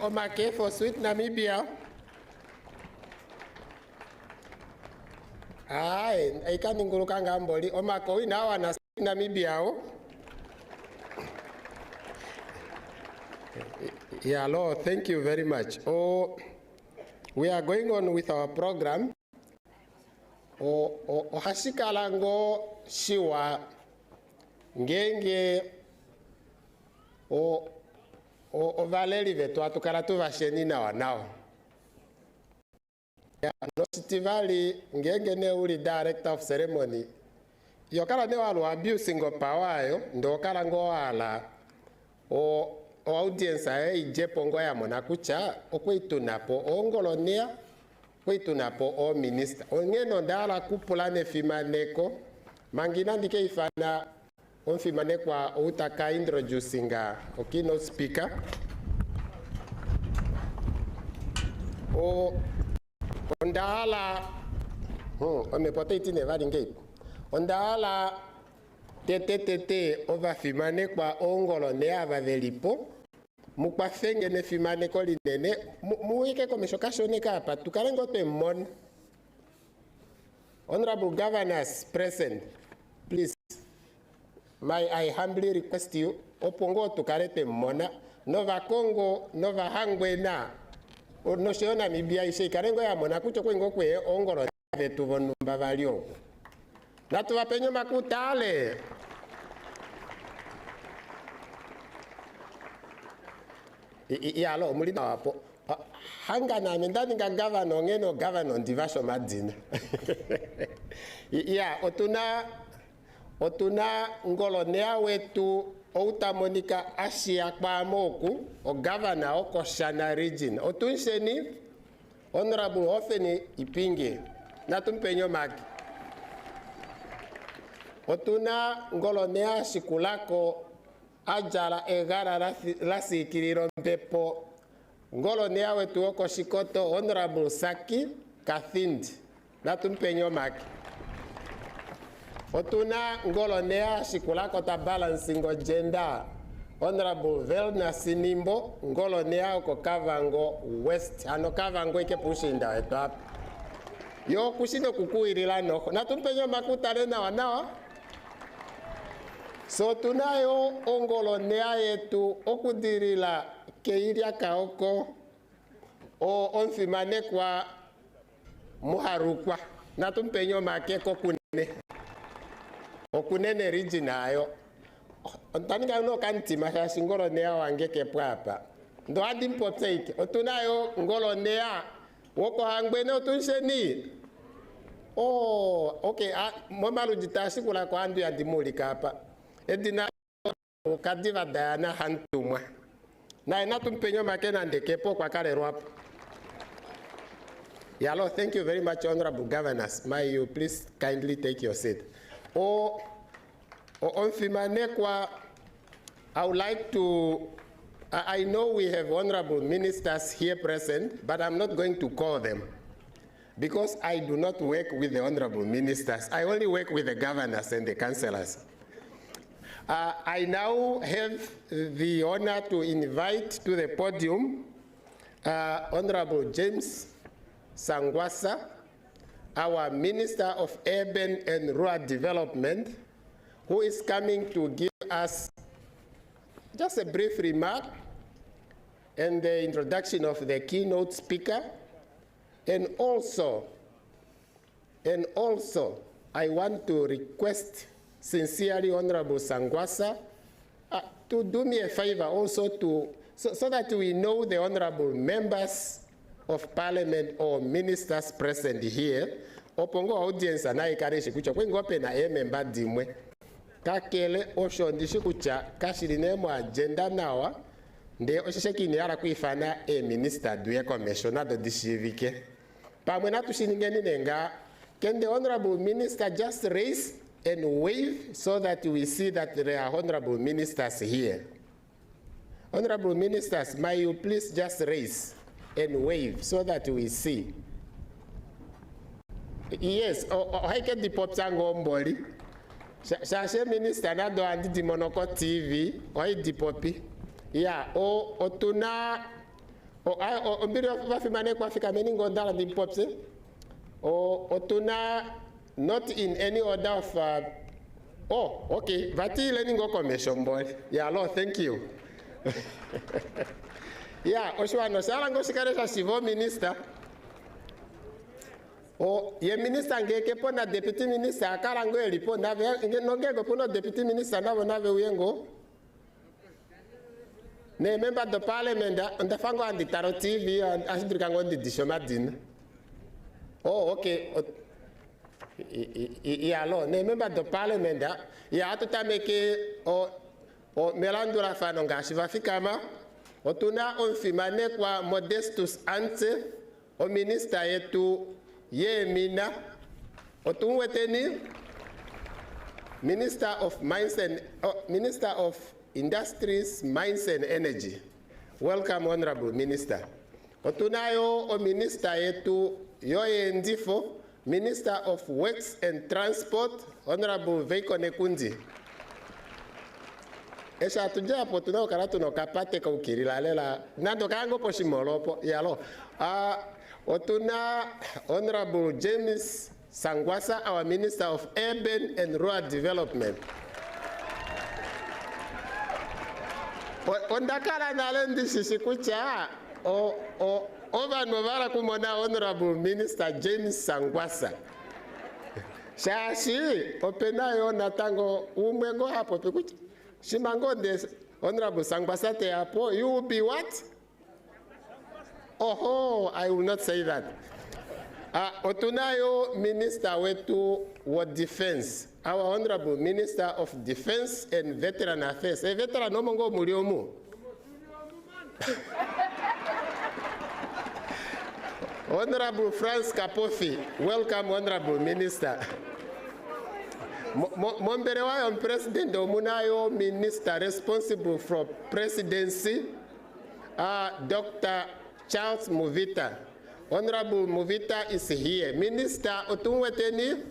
Omake for Sweet Namibia. Ai, ika ninguluka ngamboli. Omako inawa na Sweet Namibia. Yeah, Lord, thank you very much. We are going on with our program. Hashikalango shiwa ngenge valeri vetu atukala tuvasheni na wanao. No sitivali ngenge ne uli director of ceremony. Yokala ne walu abusing of power yo, ndo kala ngo ala audience ae ije pongo ya mona kucha okwetu napo ongolonia kwetu napo o minister ongeno ndala kupulane fimaneko mangina ndike ifana on fimanekwa utaka introducinga o keynote speaker o ondala omepote itine varingate ondala tete ova fimanekwa ongolonea avavelipo mukwafenge ne fimaneko linene muwike komeshokashoneka apa tukalengo twemmona. Honorable governors present, please, I humbly request you opongo tukale twemmona nova Congo nova Ohangwena noshiona mibia ishe ikalengo ya mona kucho kwengo kwe ongolonea vetu vonumba valio na tuwapenyo makutale. Iyalo mulina wapo hanga na ndani nga governor ngeno governor ndivasho madina iya otuna ngolonea wetu outamonika ashia kwa moku o governor Okongo region otunsheni honorable ofeni ipinge na tumpenyo maki otuna ngolonea shikulako ajala egara lasikiriro mpepo ngolonea wetu oko shikoto honorable Saki Kathindi na tumpenyo maki otuna ngolonea shikulako ta balancing gender honorable Velna Sinimbo ngolonea oko Kavango West ano Kavango ike pushinda wetu hapa yo kushino kukuirila noko na tumpenyo makutale na wanawa. So tunayo ongolonea yetu okudirila keiria kaoko o onfimanekwa muharukwa na tumpenyo makeko kunene okunene region ayo ontanika no kantima sha singolonea wange kepwapa ndo adi mpotseike otunayo ngolonea woko Ohangwena otunsheni okay Omaludi tashikula kwa andu ya dimulika hapa edina kadiva Diana hantumwa na inatumpenyo makena ndekepo kwa kale rwapo. Yalo, thank you very much, honorable governors. May you please kindly take your seat. On Fimanekwa, I would like to, I know we have honorable ministers here present, but I'm not going to call them because I do not work with the honorable ministers. I only work with the governors and the councillors. I now have the honor to invite to the podium Honorable James Sangwasa, our Minister of Urban and Rural Development, who is coming to give us just a brief remark and the introduction of the keynote speaker. And also, I want to request sincerely Honorable Sangwasa to do me a favor also so that we know the honorable members of parliament or ministers present here. Opongo audience anaikarishi kucha kwengope na member dimwe kakele oshondi kucha kashirine mu agenda nawa nde osheshekini ara kuifana minister duye commissioner de dishivike pamwe na tushiningeni nenga can the honorable minister just raise and wave so that we see that there are honorable ministers here. Honorable ministers, may you please just raise and wave so that we see. Yes, I get the pop sango mboli. Shashe minister na do andi di monoko TV, oi di popi. Yeah, otuna mbiri wafimane kwa fika meni ngondala di popse. Otuna not in any order of okay, vati learning go commission boy. Yeah, Lord, thank you. Yeah, Oshwano salango shikaresha sivo minister. Ye minister ngeke pona deputy minister akarango elipo nave ngeke pona deputy minister nave uyengo. Ne member of the parliament ndafango andi taro TV and ashidrikango ndi dishomadin. Okay. Yeah, Lord, ne member of the parliament ya atutameke o melandula fano ngashi vafikama otuna onfimane kwa Modestus Ante o minister yetu Yemina otunweteni Minister of Industries, Mines and Energy. Welcome, Honorable Minister. Otunayo o Minister yetu Yoye Ndifo, Minister of Works and Transport, Honorable Veiko Nekundi. Esha tuja po tunao karatu no kapate ka ukirila lela nando kango po shimolopo yalo. Otuna Honorable James Sangwasa, our Minister of Urban and Rural Development. Ondakala nalendi shishikucha over novara kumona Honorable Minister James Sangwasa. Shashi openayo natango umwengo hapo pekuchi. Shimango des Honorable Sangwasa te hapo. You will be what? Oh, I will not say that. Otunayo Minister wetu wa Defense, our Honorable Minister of Defense and Veteran Affairs. Veteran omongo muliomu. Honorable Franz Kapofi, welcome Honorable Minister. Mombere wa President omunayo Minister responsible for Presidency, Dr. Charles Muvita. Honorable Muvita is here. Minister Otunweteni,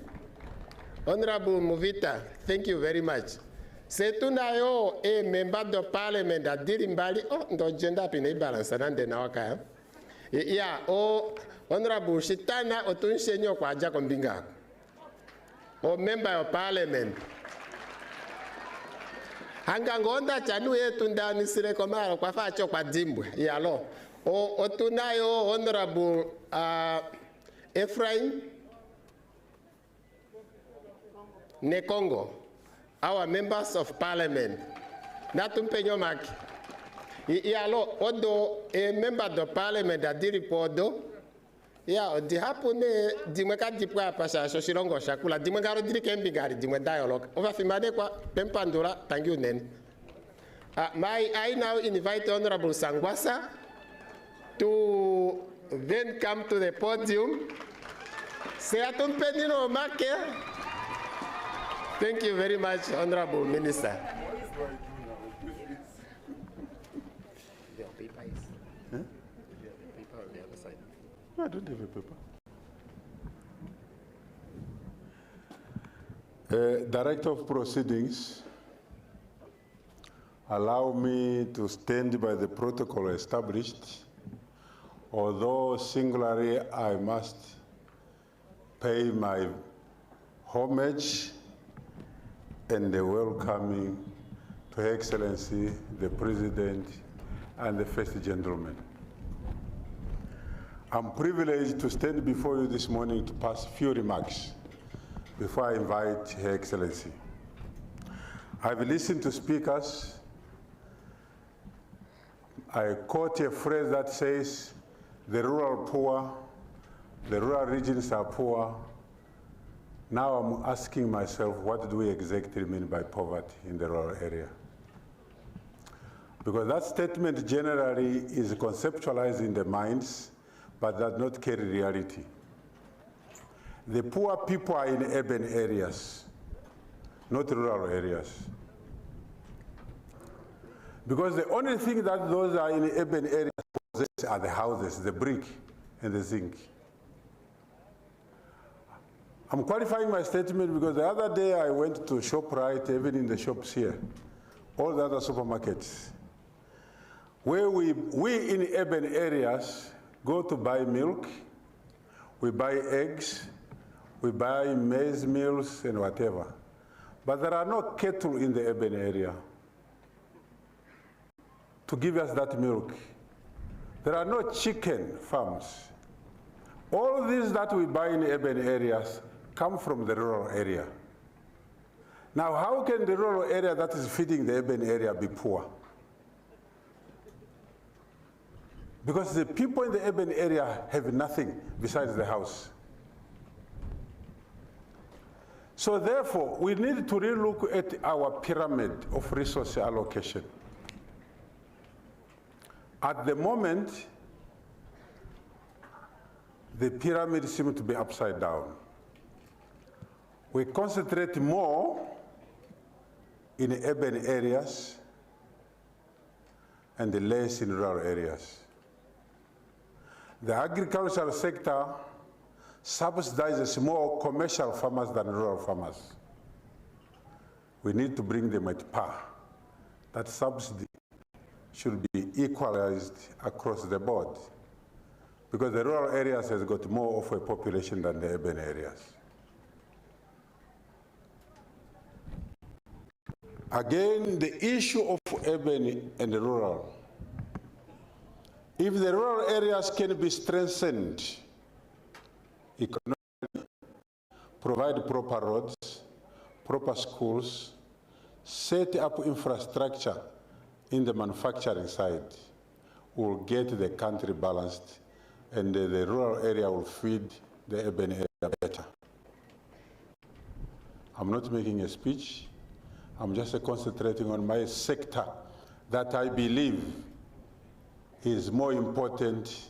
Honorable Muvita, thank you very much. Setunayo a member of the parliament that did in Bali. Oh, no gender pine balance and then our yeah, oh, Honorable Shitana Otunshenyo kwa Jacombinga. Oh, member of parliament. Hangangonda chanu yetunda nisire komaro kwa facho kwa dimbwe. Yalo. Otunayo Honorable Ephraim Nekongo, our members of parliament. Natumpenyo maki. Yalo odo a member of the parliament that did report do. Ya di hapune dimeka dipwa pasha shoshirongo shakula dimengaro diri kembigari dimwe dialogue. Over fimade kwa pempandura thank you nen. I now invite Honorable Sangwasa to then come to the podium. Thank you very much, Honorable Minister. Huh? Paper on the other side. No, I don't have a paper. Director of Proceedings, allow me to stand by the protocol established. Although singularly I must pay my homage and the welcoming to Her Excellency, the President, and the First Gentleman. I'm privileged to stand before you this morning to pass a few remarks before I invite Her Excellency. I've listened to speakers. I quote a phrase that says, the rural poor, the rural regions are poor. Now I'm asking myself, what do we exactly mean by poverty in the rural area? Because that statement generally is conceptualized in the minds, but does not carry reality. The poor people are in urban areas, not rural areas. Because the only thing that those are in urban areas possess are the houses, the brick and the zinc. I'm qualifying my statement because the other day I went to ShopRite, even in the shops here, all the other supermarkets, where we in urban areas go to buy milk, we buy eggs, we buy maize meals and whatever. But there are no cattle in the urban area to give us that milk. There are no chicken farms. All these that we buy in urban areas come from the rural area. Now, how can the rural area that is feeding the urban area be poor? Because the people in the urban area have nothing besides the house. So therefore, we need to relook at our pyramid of resource allocation. At the moment, the pyramid seems to be upside down. We concentrate more in urban areas and less in rural areas. The agricultural sector subsidizes more commercial farmers than rural farmers. We need to bring them at par. That subsidy should be equalized across the board, because the rural areas has got more of a population than the urban areas. Again, the issue of urban and rural. If the rural areas can be strengthened economically, provide proper roads, proper schools, set up infrastructure in the manufacturing side, will get the country balanced, and the rural area will feed the urban area better. I'm not making a speech. I'm just concentrating on my sector that I believe is more important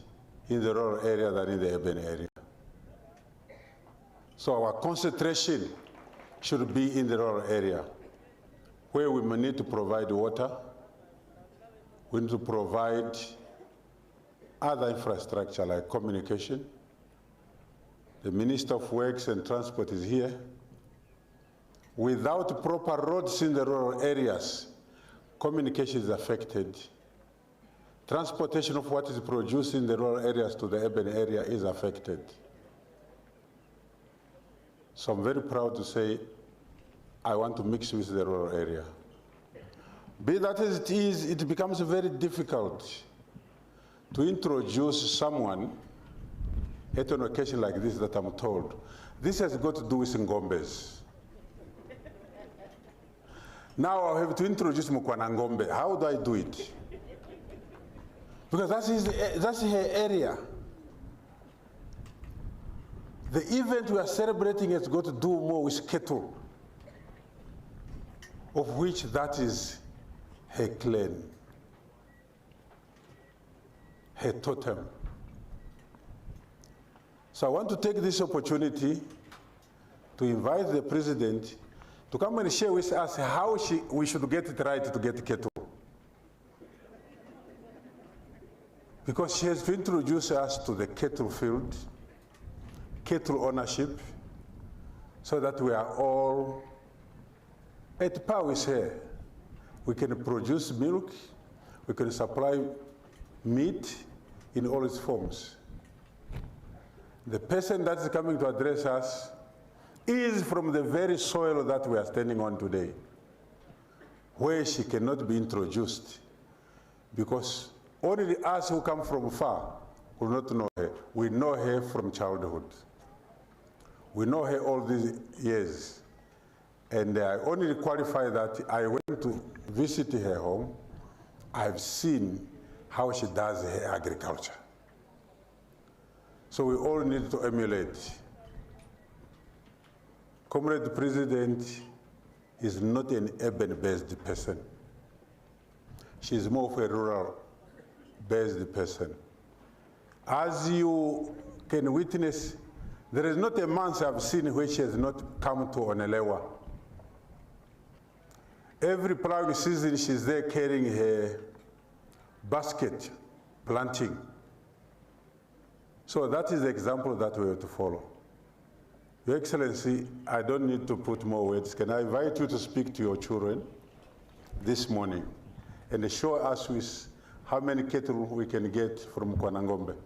in the rural area than in the urban area. So our concentration should be in the rural area, where we may need to provide water, we need to provide other infrastructure like communication. The Minister of Works and Transport is here. Without proper roads in the rural areas, communication is affected. Transportation of what is produced in the rural areas to the urban area is affected. So I'm very proud to say I want to mix with the rural area. Be that as it is, it becomes very difficult to introduce someone at an occasion like this that I'm told. This has got to do with Ngombes. Now I have to introduce Mukwana Ngombe. How do I do it? Because that's her area. The event we are celebrating has got to do more with cattle, of which that is her clan, her totem. So I want to take this opportunity to invite the President to come and share with us how we should get it right to get cattle. Because she has to introduce us to the cattle field, cattle ownership, so that we are all at par with her. We can produce milk, we can supply meat in all its forms. The person that is coming to address us is from the very soil that we are standing on today, where she cannot be introduced, because only us who come from far will not know her. We know her from childhood. We know her all these years. And I only qualify that I went to visit her home. I've seen how she does her agriculture. So we all need to emulate. Comrade President is not an urban-based person. She's more of a rural-based person. As you can witness, there is not a month I've seen where she has not come to Onelewa. Every plowing season, she's there carrying her basket, planting. So that is the example that we have to follow. Your Excellency, I don't need to put more words. Can I invite you to speak to your children this morning and show us with how many cattle we can get from Kwanangombe?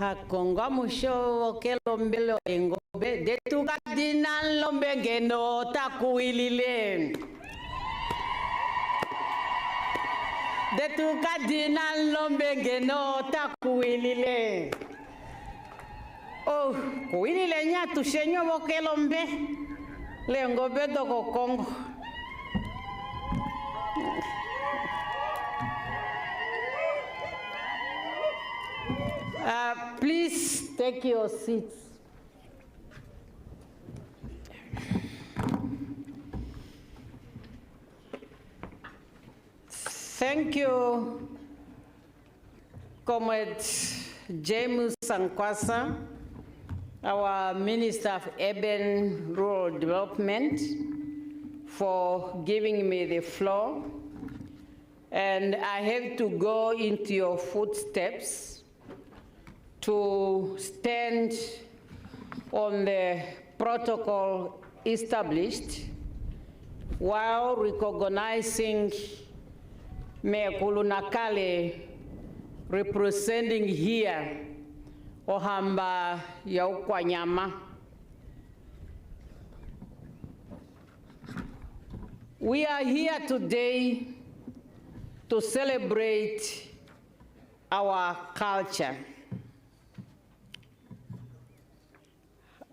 Hakonga musho ke lombelo engobe detuka dinan lombe geno takuilile. Detuka dina lombenge no takuilile. Oh, kuilile nya tushenyo boke lombe. Lengo bedo Okongo. Please take your seats. Thank you, Comrade James Sankwasa, our Minister of Urban Rural Development, for giving me the floor. And I have to go into your footsteps to stand on the protocol established while recognizing Mayor Kulunakale representing here Ohamba Yaukwanyama. We are here today to celebrate our culture.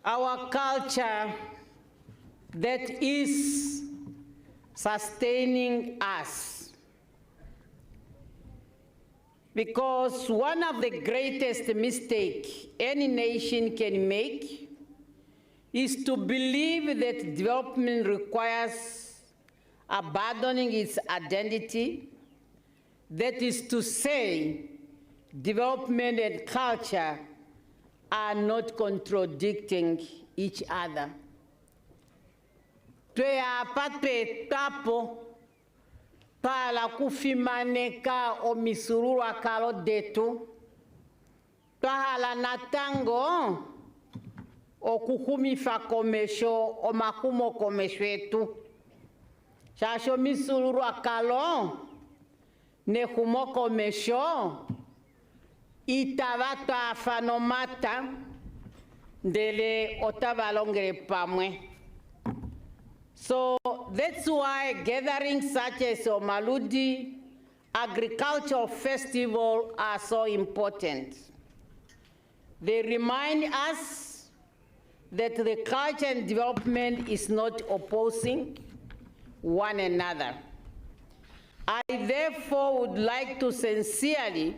Our culture that is sustaining us. Because one of the greatest mistakes any nation can make is to believe that development requires abandoning its identity. That is to say, development and culture are not contradicting each other. Tuya patpe tapo pala kufimaneka o misururu akalo detu. Tuhala natango o kukumifa komesho o makumo komeshetu. Shasho misururu akalo ne kumo komesho itavata fanomata dele otavalongere pamwe. So that's why gatherings such as Omaludi Agricultural Festival are so important. They remind us that the culture and development is not opposing one another. I therefore would like to sincerely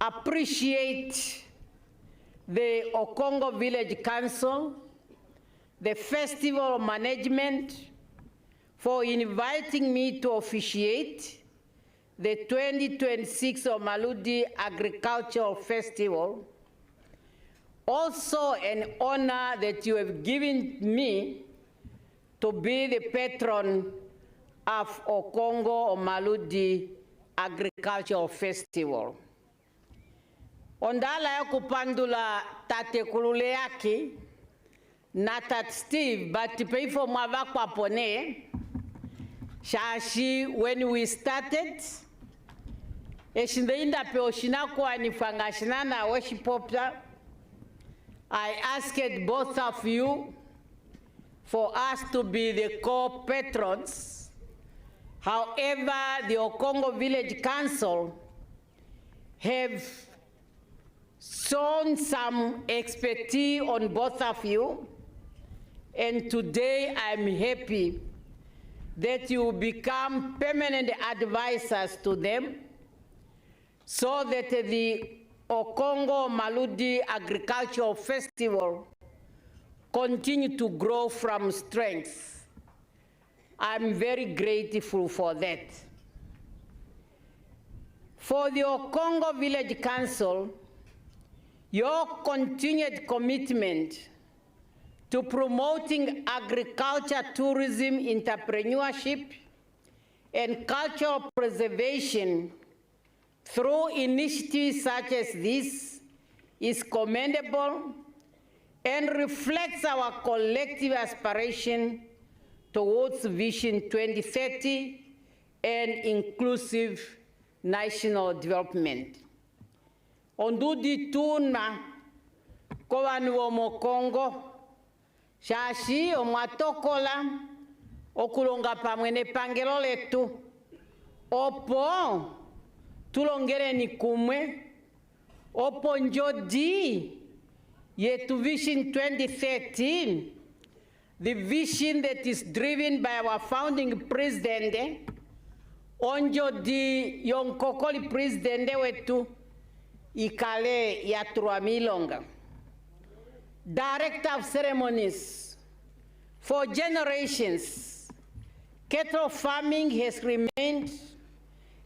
appreciate the Okongo Village Council, the festival management, for inviting me to officiate the 2026 Omaludi Agricultural Festival. Also an honor that you have given me to be the patron of Okongo Omaludi Agricultural Festival. Ondala ya kupandula tate kulule yaki, na tat Steve, but peifo mwavakwa pone, shashi when we started, eshinda pe oshina kwa nifangashina na washipopla, I asked both of you for us to be the co-patrons. However, the Okongo Village Council have shown some expertise on both of you, and today I'm happy that you become permanent advisors to them so that the Okongo Omaludi Agricultural Festival continue to grow from strength. I'm very grateful for that. For the Okongo Village Council, your continued commitment to promoting agriculture, tourism, entrepreneurship, and cultural preservation through initiatives such as this is commendable and reflects our collective aspiration towards Vision 2030 and inclusive national development. Ondudi tuna kwa nuomo Kongo, shashi omatokola okulonga pamwene pangelo letu opo tulongere ni kumwe opo njodi yetu Vision 2013, the vision that is driven by our founding president, onjodi yonkokoli president wetu ikale yaturwa milonga. Director of ceremonies, for generations, cattle farming has remained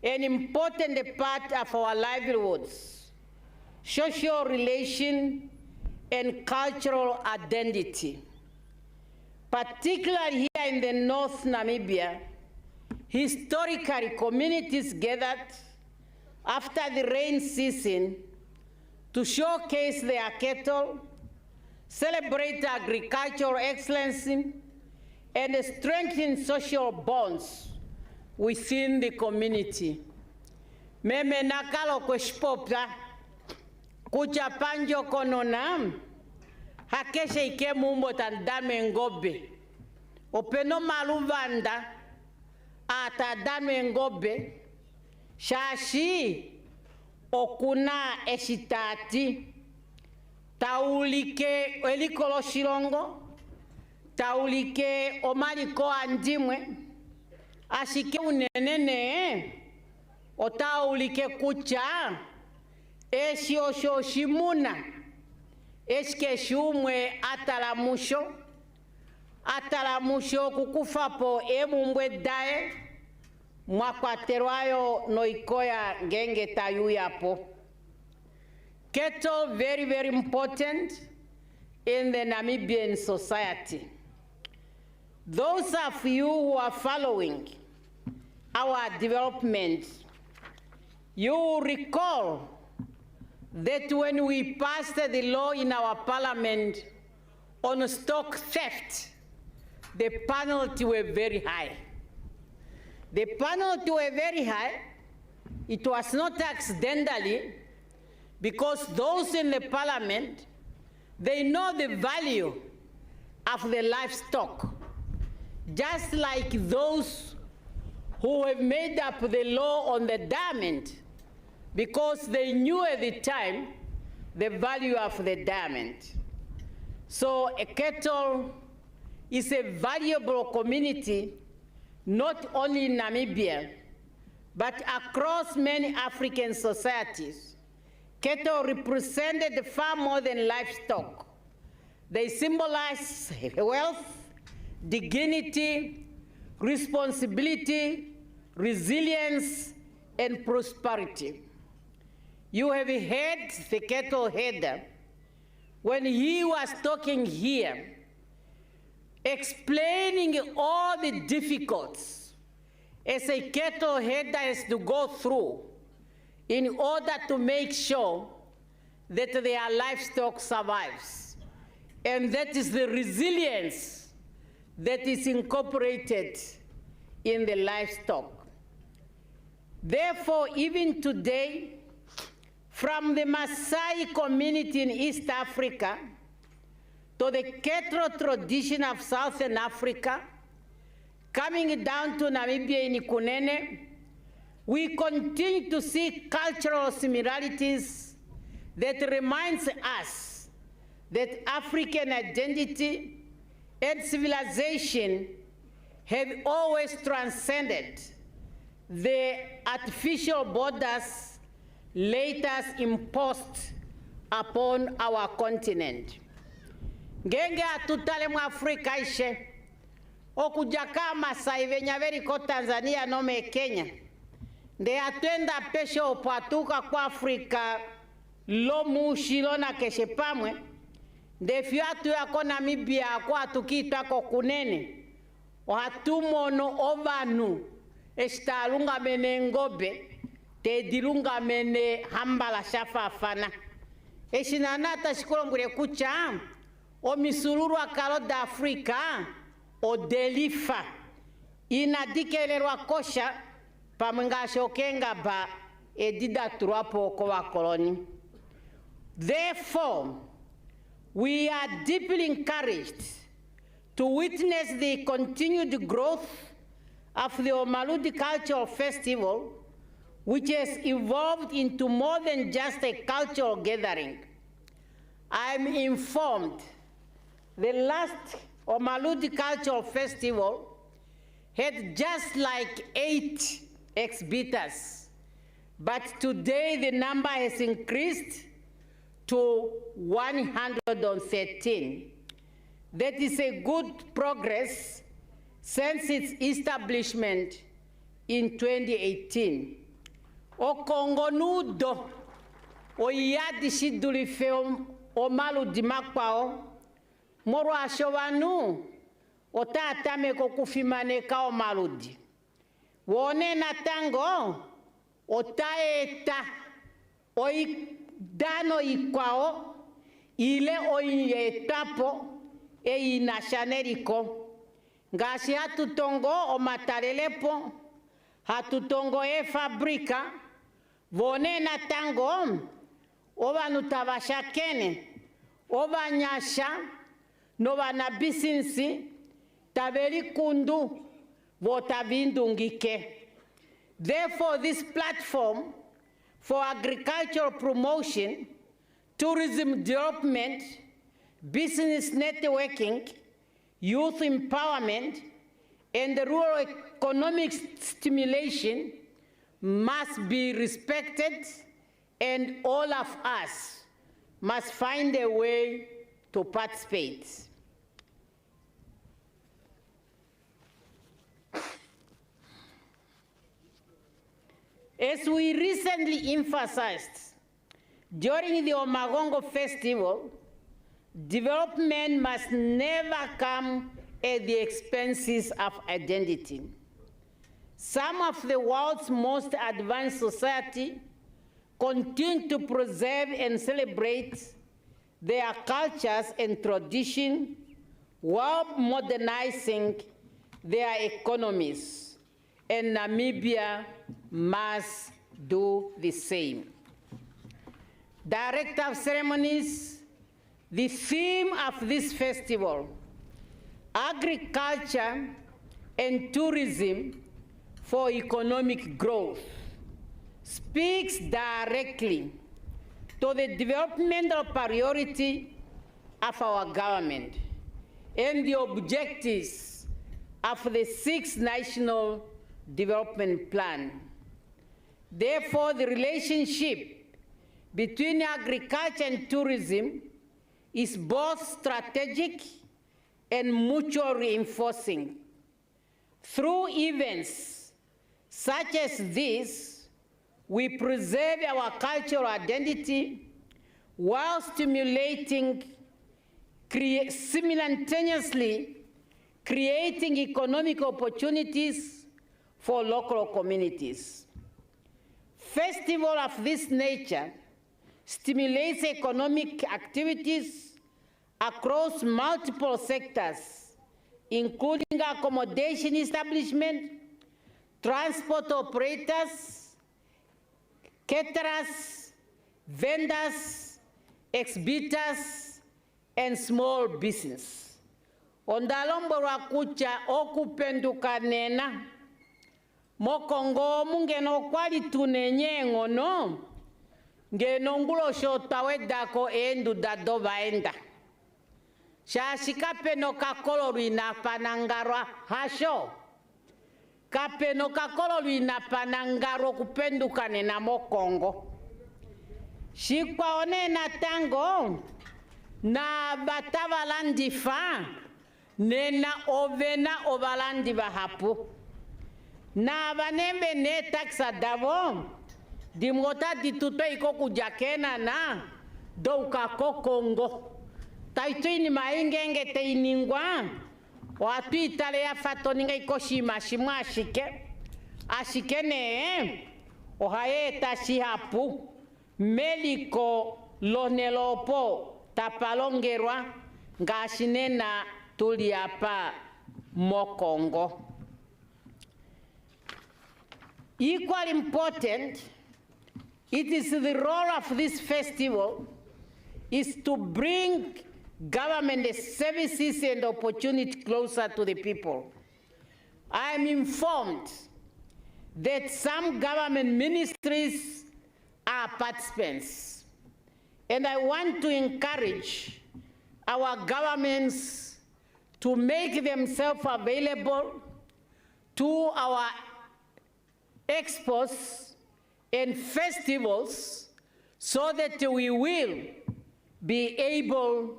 an important part of our livelihoods, social relation, and cultural identity. Particularly here in the North Namibia, historically communities gathered after the rain season to showcase their cattle, celebrate agricultural excellence, and strengthen social bonds within the community. Meme nakalo kweshpopta kucha panjo kononam hakeshe ike mumbo tandame ngobe openo maluvanda atadame ngobe shashi okuna eshitati taulike elikolo shilongo taulike omaliko andimwe ashike unenene otaulike kucha eshiosho shimuna eske shumwe atalamusho kukufapo emumbwe dae mwakwaterwayo noikoya ngenge tayu yapo. Cattle very, very important in the Namibian society. Those of you who are following our development, you will recall that when we passed the law in our parliament on stock theft, the penalty were very high. The penalty were very high. It was not accidentally, because those in the parliament, they know the value of the livestock, just like those who have made up the law on the diamond, because they knew at the time the value of the diamond. So a cattle is a valuable community, not only in Namibia, but across many African societies. Cattle represented far more than livestock. They symbolize wealth, dignity, responsibility, resilience, and prosperity. You have heard the cattle header when he was talking here, explaining all the difficulties as a cattle header has to go through in order to make sure that their livestock survives. And that is the resilience that is incorporated in the livestock. Therefore, even today, from the Maasai community in East Africa to the cattle tradition of Southern Africa, coming down to Namibia in Ikunene, we continue to see cultural similarities that reminds us that African identity and civilization have always transcended the artificial borders later imposed upon our continent. Ngenge atutale mu Afrika ishe, okujaka Masai venya veri ko Tanzania nome Kenya, nde atenda peshe opatuka kwa Afrika lo mushilo na keshe pamwe, nde fiatu yako Namibia kwa tukitwa ko kunene, ohatumono ovanu, estalunga mene ngobe, te dilunga mene hambala shafafana. Eshinanata shikolongure kucha, o misururu akalo da Afrika, o delifa, inadikelelwa kosha, pamungasho kenga ba, edida tuwapo kwa koloni. Therefore, we are deeply encouraged to witness the continued growth of the Omaludi Agricultural Festival, which has evolved into more than just a cultural gathering. I'm informed the last Omaludi Agricultural Festival had just like 8 exhibitors, but today the number has increased to 113. That is a good progress since its establishment in 2018. Okongo nudo oyadi shiduli film Omaludi makwao moro ashowanu otatame kokufimane ka Omaludi wone natango otaeta oidano ikwao ile oietapo einashaneriko ngasi hatutongo omatarelepo hatutongo fabrika vone natango ovanu tabashakene ovanyasha no vana bisinsi tabeli kundu votavindungike. Therefore, this platform for agricultural promotion, tourism development, business networking, youth empowerment, and the rural economic stimulation must be respected, and all of us must find a way to participate. As we recently emphasized during the Okongo Festival, development must never come at the expenses of identity. Some of the world's most advanced societies continue to preserve and celebrate their cultures and traditions while modernizing their economies, and Namibia must do the same. Director of Ceremonies, the theme of this festival, agriculture and tourism for economic growth, speaks directly to the developmental priority of our government and the objectives of the 6th National Development Plan. Therefore, the relationship between agriculture and tourism is both strategic and mutually reinforcing. Through events such as this, we preserve our cultural identity while stimulating, simultaneously creating economic opportunities for local communities. Festival of this nature stimulates economic activities across multiple sectors, including accommodation establishment, transport operators, caterers, vendors, exhibitors, and small business. Ondalombo rakucha okupenduka nena, mokongo mungeno kwali tunenye ngono, ngeno ngulo shotawe dako endu dado vaenda. Shashika peno kakolo luina panangarwa hasho. Kapeno kakolo luina panangaro kupenduka nena mokongo. Shikwa one na tango, na batavalandi fa, nena ovena ovalandi vahapu. Na vanembe ne taksa davo, dimota dituto iko kujakena na, douka Okongo. Taitini maingenge te iningwa, watu itale ya fatoninga iko shima ashike. Ashike ne, ohaye tashi hapu, meliko lonelopo tapalongerwa, ngashine na tuliapa mokongo. Equally important, it is the role of this festival is to bring government services and opportunity closer to the people. I am informed that some government ministries are participants. And I want to encourage our governments to make themselves available to our expos and festivals so that we will be able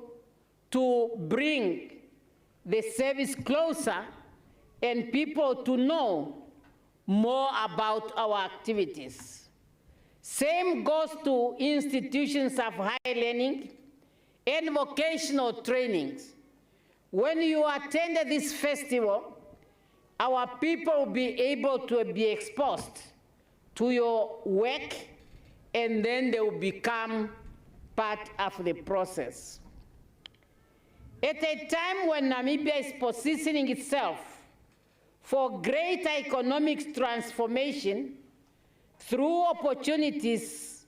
to bring the service closer and people to know more about our activities. Same goes to institutions of higher learning and vocational trainings. When you attend this festival, our people will be able to be exposed to your work, and then they will become part of the process. At a time when Namibia is positioning itself for greater economic transformation through opportunities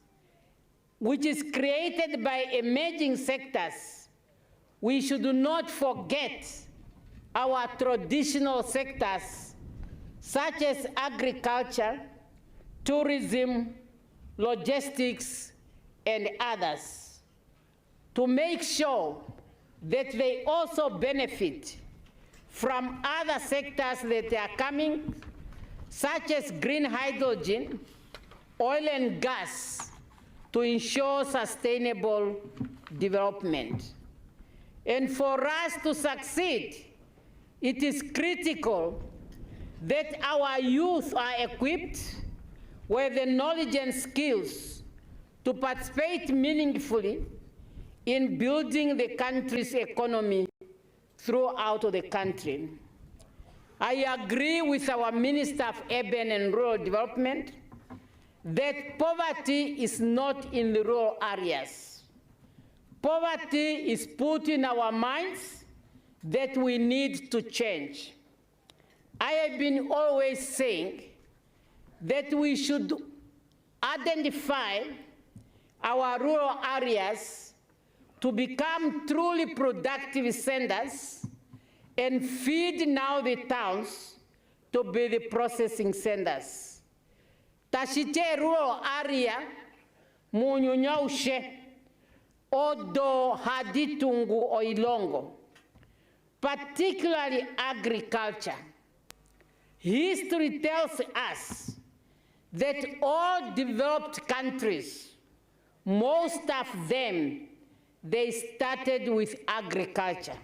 which is created by emerging sectors, we should not forget our traditional sectors such as agriculture, tourism, logistics, and others, to make sure that they also benefit from other sectors that are coming, such as green hydrogen, oil and gas, to ensure sustainable development. And for us to succeed, it is critical that our youth are equipped with the knowledge and skills to participate meaningfully in building the country's economy throughout the country. I agree with our Minister of Urban and Rural Development that poverty is not in the rural areas. Poverty is put in our minds that we need to change. I have been always saying that we should identify our rural areas to become truly productive centers and feed now the towns to be the processing centers. Tashite rural area munyunyaushe odo haditungu oilongo, particularly agriculture. History tells us that all developed countries, most of them, they started with agriculture.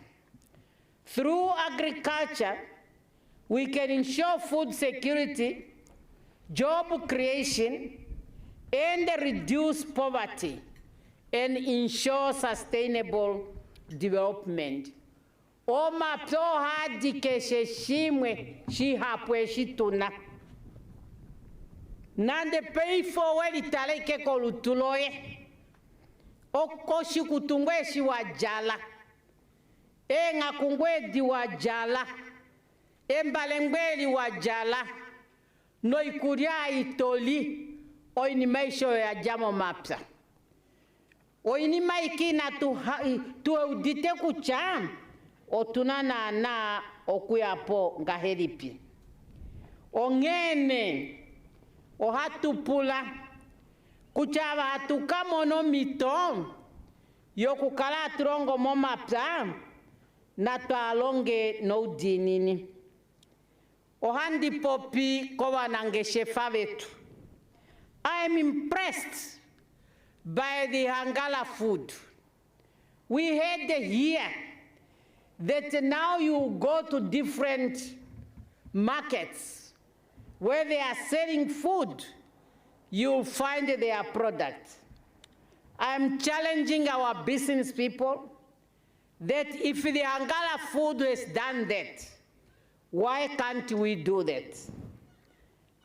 Through agriculture, we can ensure food security, job creation, and reduce poverty, and ensure sustainable development. Oma ploha dikeshe shimwe shihapwe shituna. Nande pay forward italeke kolutuloye. Okoshi kutungwe shi wajala. Nga kungwe di wajala. Mbalengweli wajala. No ikuria itoli. Oinimaisho ya jamo mapsa. Oinimaiki na tuudite kucham. Otunana na okuyapo ngahelipi. Ongene. Ohatupula. Kuchava hatukamono miton. Yokukala trongo momapsa. Natwalonge no dinini. Ohandi popi kowa nangeshefa vetu. I am impressed by the Hangala food. We had here that now you go to different markets where they are selling food, you'll find their product. I'm challenging our business people that if the Hangala food has done that, why can't we do that?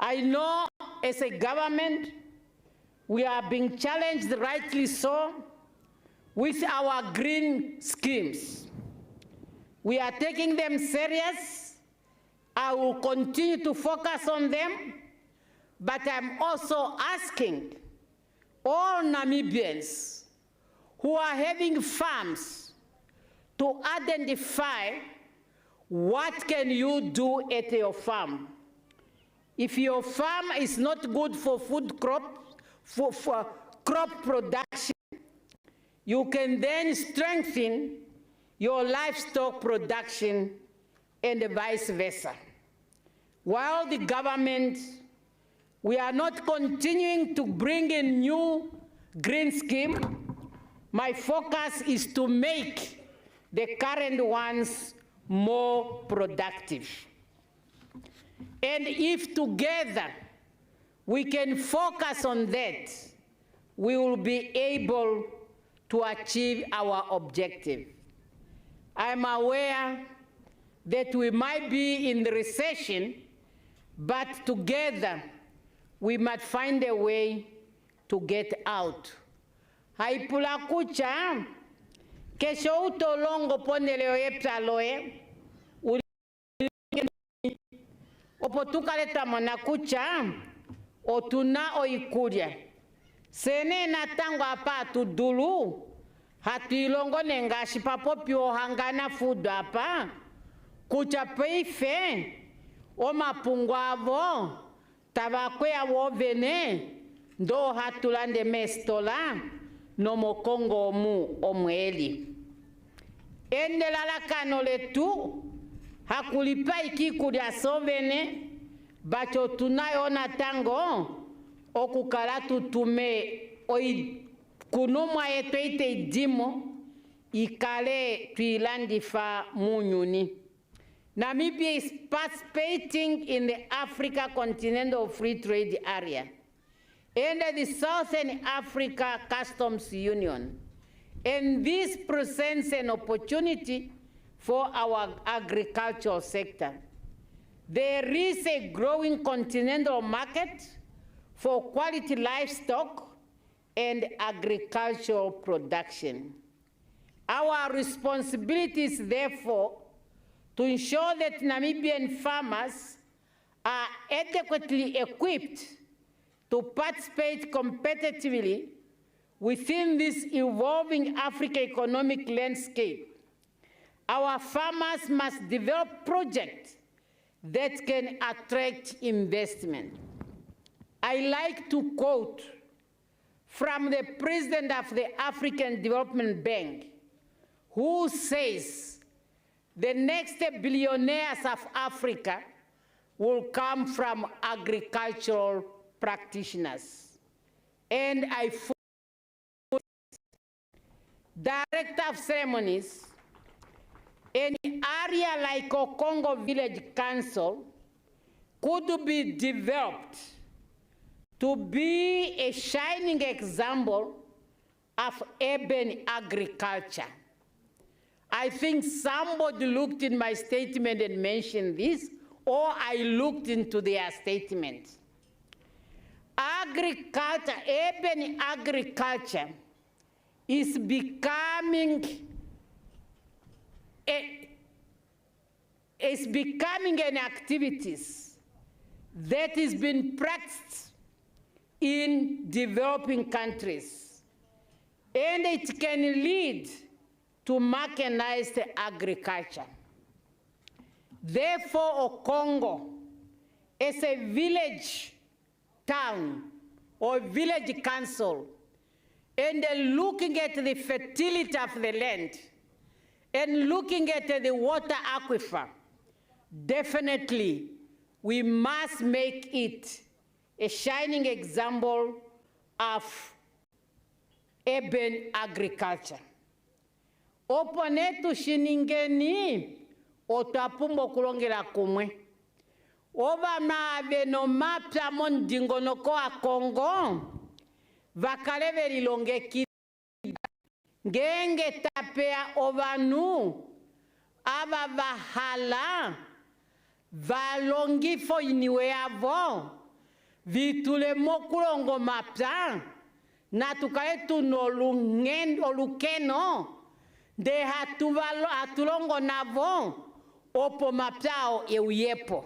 I know as a government, we are being challenged, rightly so, with our green schemes. We are taking them serious. I will continue to focus on them, but I'm also asking all Namibians who are having farms to identify what can you do at your farm? If your farm is not good for food crop, for crop production, you can then strengthen your livestock production and vice versa. While the government, we are not continuing to bring in new green scheme, my focus is to make the current ones more productive. And if together we can focus on that, we will be able to achieve our objective. I'm aware that we might be in the recession, but together we must find a way to get out. Haipula kucha, kesho utolongo pondeleo yepsaloe, opotukaleta mona kucha, otuna oikuria. Sene na tango apa tudulu, hatuilongo nengashi papopi ohangana food apa, kucha peife, omapungwavo, tabakwe ya wovene, ndo hatulande mestola, no Okongo mu omweli. Ende lalakano letu, hakulipa ikikuria sovene, bacho tunayona tango, okukala tutume kunumwa yetu ite idimo, ikale tuilandifa munyuni. Namibia is participating in the Africa Continental Free Trade Area and the Southern Africa Customs Union. And this presents an opportunity for our agricultural sector. There is a growing continental market for quality livestock and agricultural production. Our responsibility is therefore to ensure that Namibian farmers are adequately equipped to participate competitively within this evolving African economic landscape. Our farmers must develop projects that can attract investment. I like to quote from the president of the African Development Bank, who says, the next billionaires of Africa will come from agricultural practitioners. And I Director of Ceremonies, an area like Okongo Village Council could be developed to be a shining example of urban agriculture. I think somebody looked in my statement and mentioned this, or I looked into their statement. Agriculture, urban agriculture, is becoming an activity that is being practiced in developing countries, and it can lead to mechanized agriculture. Therefore, Okongo, as a village town or village council, and looking at the fertility of the land, and looking at the water aquifer, definitely we must make it a shining example of urban agriculture. Oponetu shiningeni otapumbo kulongela kumwe. Ova na aveno mapya mondingonoko a Congo, vakaleve lilonge kida. Ngenge tapea ovanu, ava vahala, valongifo iniwe avo, vitule mokulongo mapya, na tukale olukeno, de hatulongo navo, opo mapyao euyepo.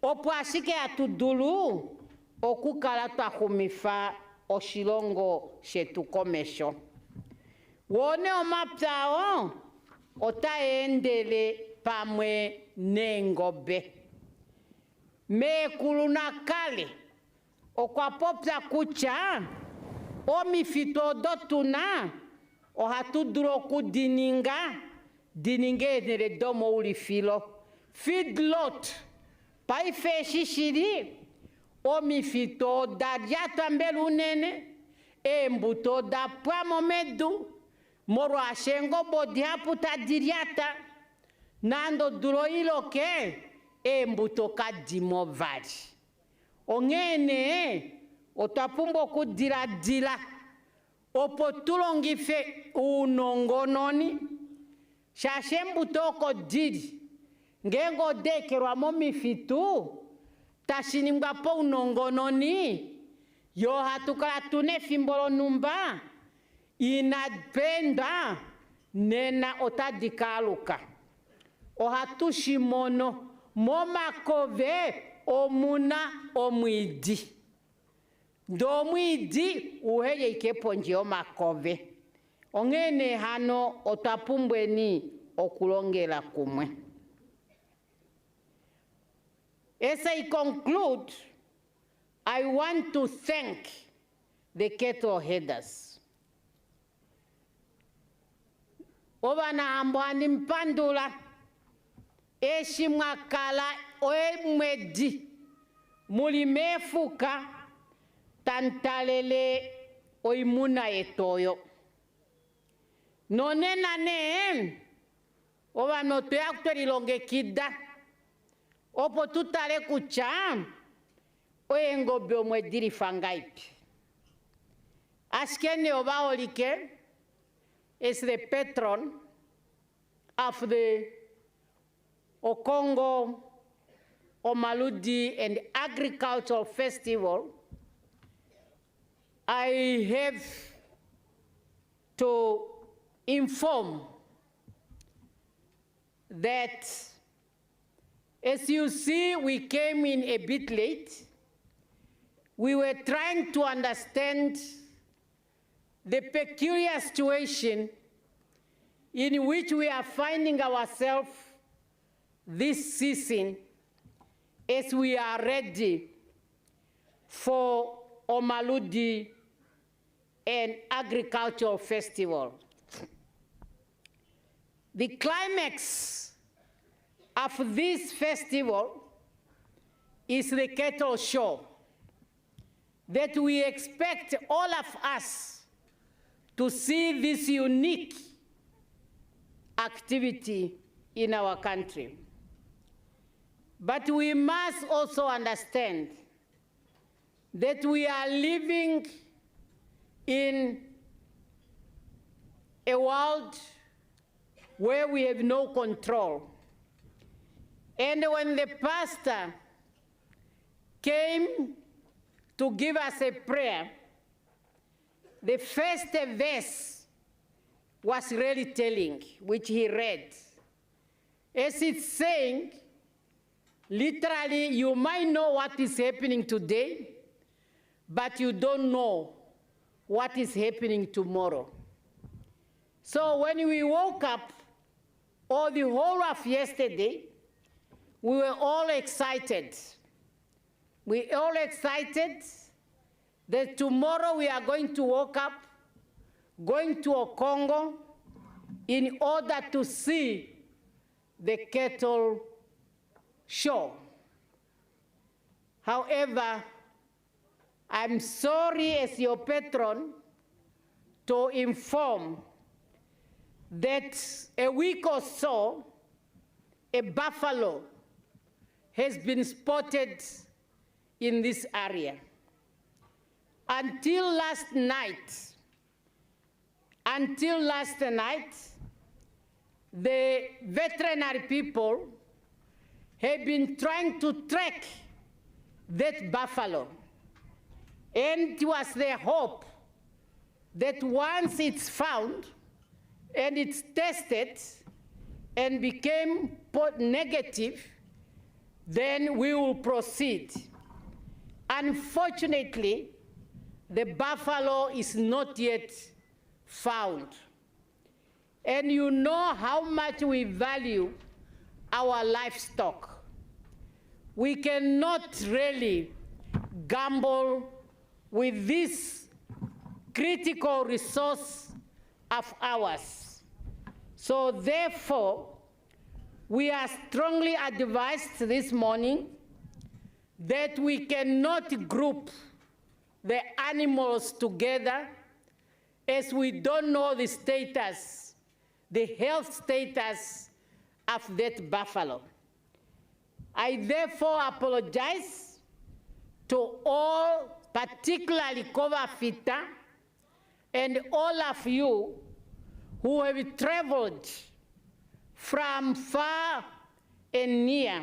Opo ashike atudulu, okukala twahumifa oshilongo shetukomesho. Wone omapyao, otaendele pamwe nengobe. Mekulu na kale, okwapopsa kucha, omifito dotuna, ohatuduro kudininga, dininge nere domo ulifilo. Feedlot, paife shishiri, omifito darjata mbelunene, embuto da pwamo medu, moro ashengo bodiaputa diriata, nando duro iloke, embuto kadimo vari. Ongene, otapumbo kudiradila, opotulongife unongononi, shashembuto kodiri, ngengo dekerwa momifitu, tashinimga po unongononi, yo hatukala tune fimbolo numba, inapenda nena otadikaluka. Ohatushimono, momakove omuna omwidi. Do mwidi uheye ikeponji omakove. Ongene hano otapumbwe ni okulongela kumwe. As I conclude, I want to thank the cattle headers. Obana ambwani mpandula, eshimwa kala oemwedi, mulimefuka, tantalele oimuna etoyo. Nonena ne, obano teakteri longe kida, opo tutale kucha, oyengo biomwediri fangaipi. Askene obaolike is the patron of the Okongo Omaludi and Agricultural Festival. I have to inform that, as you see, we came in a bit late. We were trying to understand the peculiar situation in which we are finding ourselves this season as we are ready for Omaludi and Agricultural Festival. The climax of this festival is the cattle show that we expect all of us to see this unique activity in our country. But we must also understand that we are living in a world where we have no control. And when the pastor came to give us a prayer, the first verse was really telling, which he read. As it's saying, literally, you might know what is happening today, but you don't know what is happening tomorrow. So when we woke up, or the whole of yesterday, we were all excited. We all excited that tomorrow we are going to wake up, going to Okongo, in order to see the cattle show. However, I'm sorry as your patron to inform that a week or so, a buffalo has been spotted in this area. Until last night, the veterinary people have been trying to track that buffalo. And it was their hope that once it's found and it's tested and became negative, then we will proceed. Unfortunately, the buffalo is not yet found. And you know how much we value our livestock. We cannot really gamble with this critical resource of ours. So therefore, we are strongly advised this morning that we cannot group the animals together as we don't know the status, the health status of that buffalo. I therefore apologize to all, particularly Kovafita, and all of you who have traveled from far and near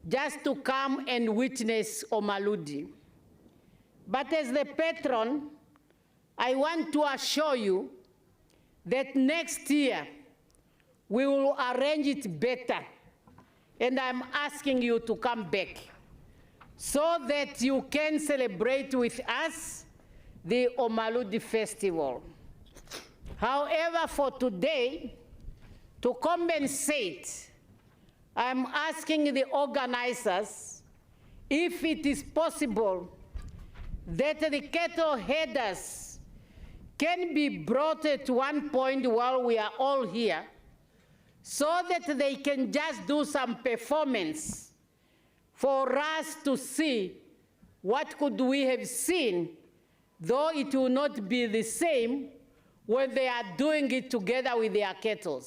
just to come and witness Omaludi. But as the patron, I want to assure you that next year we will arrange it better. And I'm asking you to come back so that you can celebrate with us the Omaludi Festival. However, for today, to compensate, I'm asking the organizers if it is possible that the cattle headers can be brought at one point while we are all here so that they can just do some performance for us to see what could we have seen, though it will not be the same when they are doing it together with their cattle.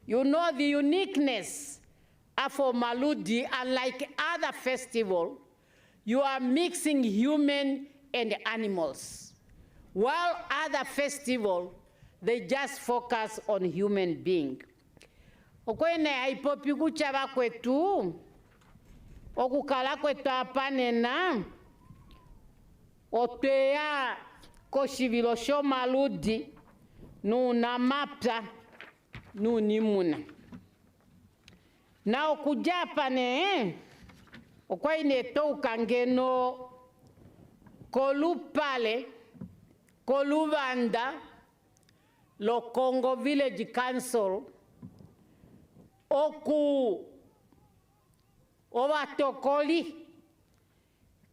You know the uniqueness of Omaludi, unlike other festivals, you are mixing human and animals. While other festivals, they just focus on human being. Okwene haipopiku chaba kwetu, okukala kwetu apanena, otea koshivilo shomaludi, nuna mapta, nunimuna. Na okujapane, okwaine touka ngeno kolupale, koluvanda, Okongo Village Council, oku ovatokoli,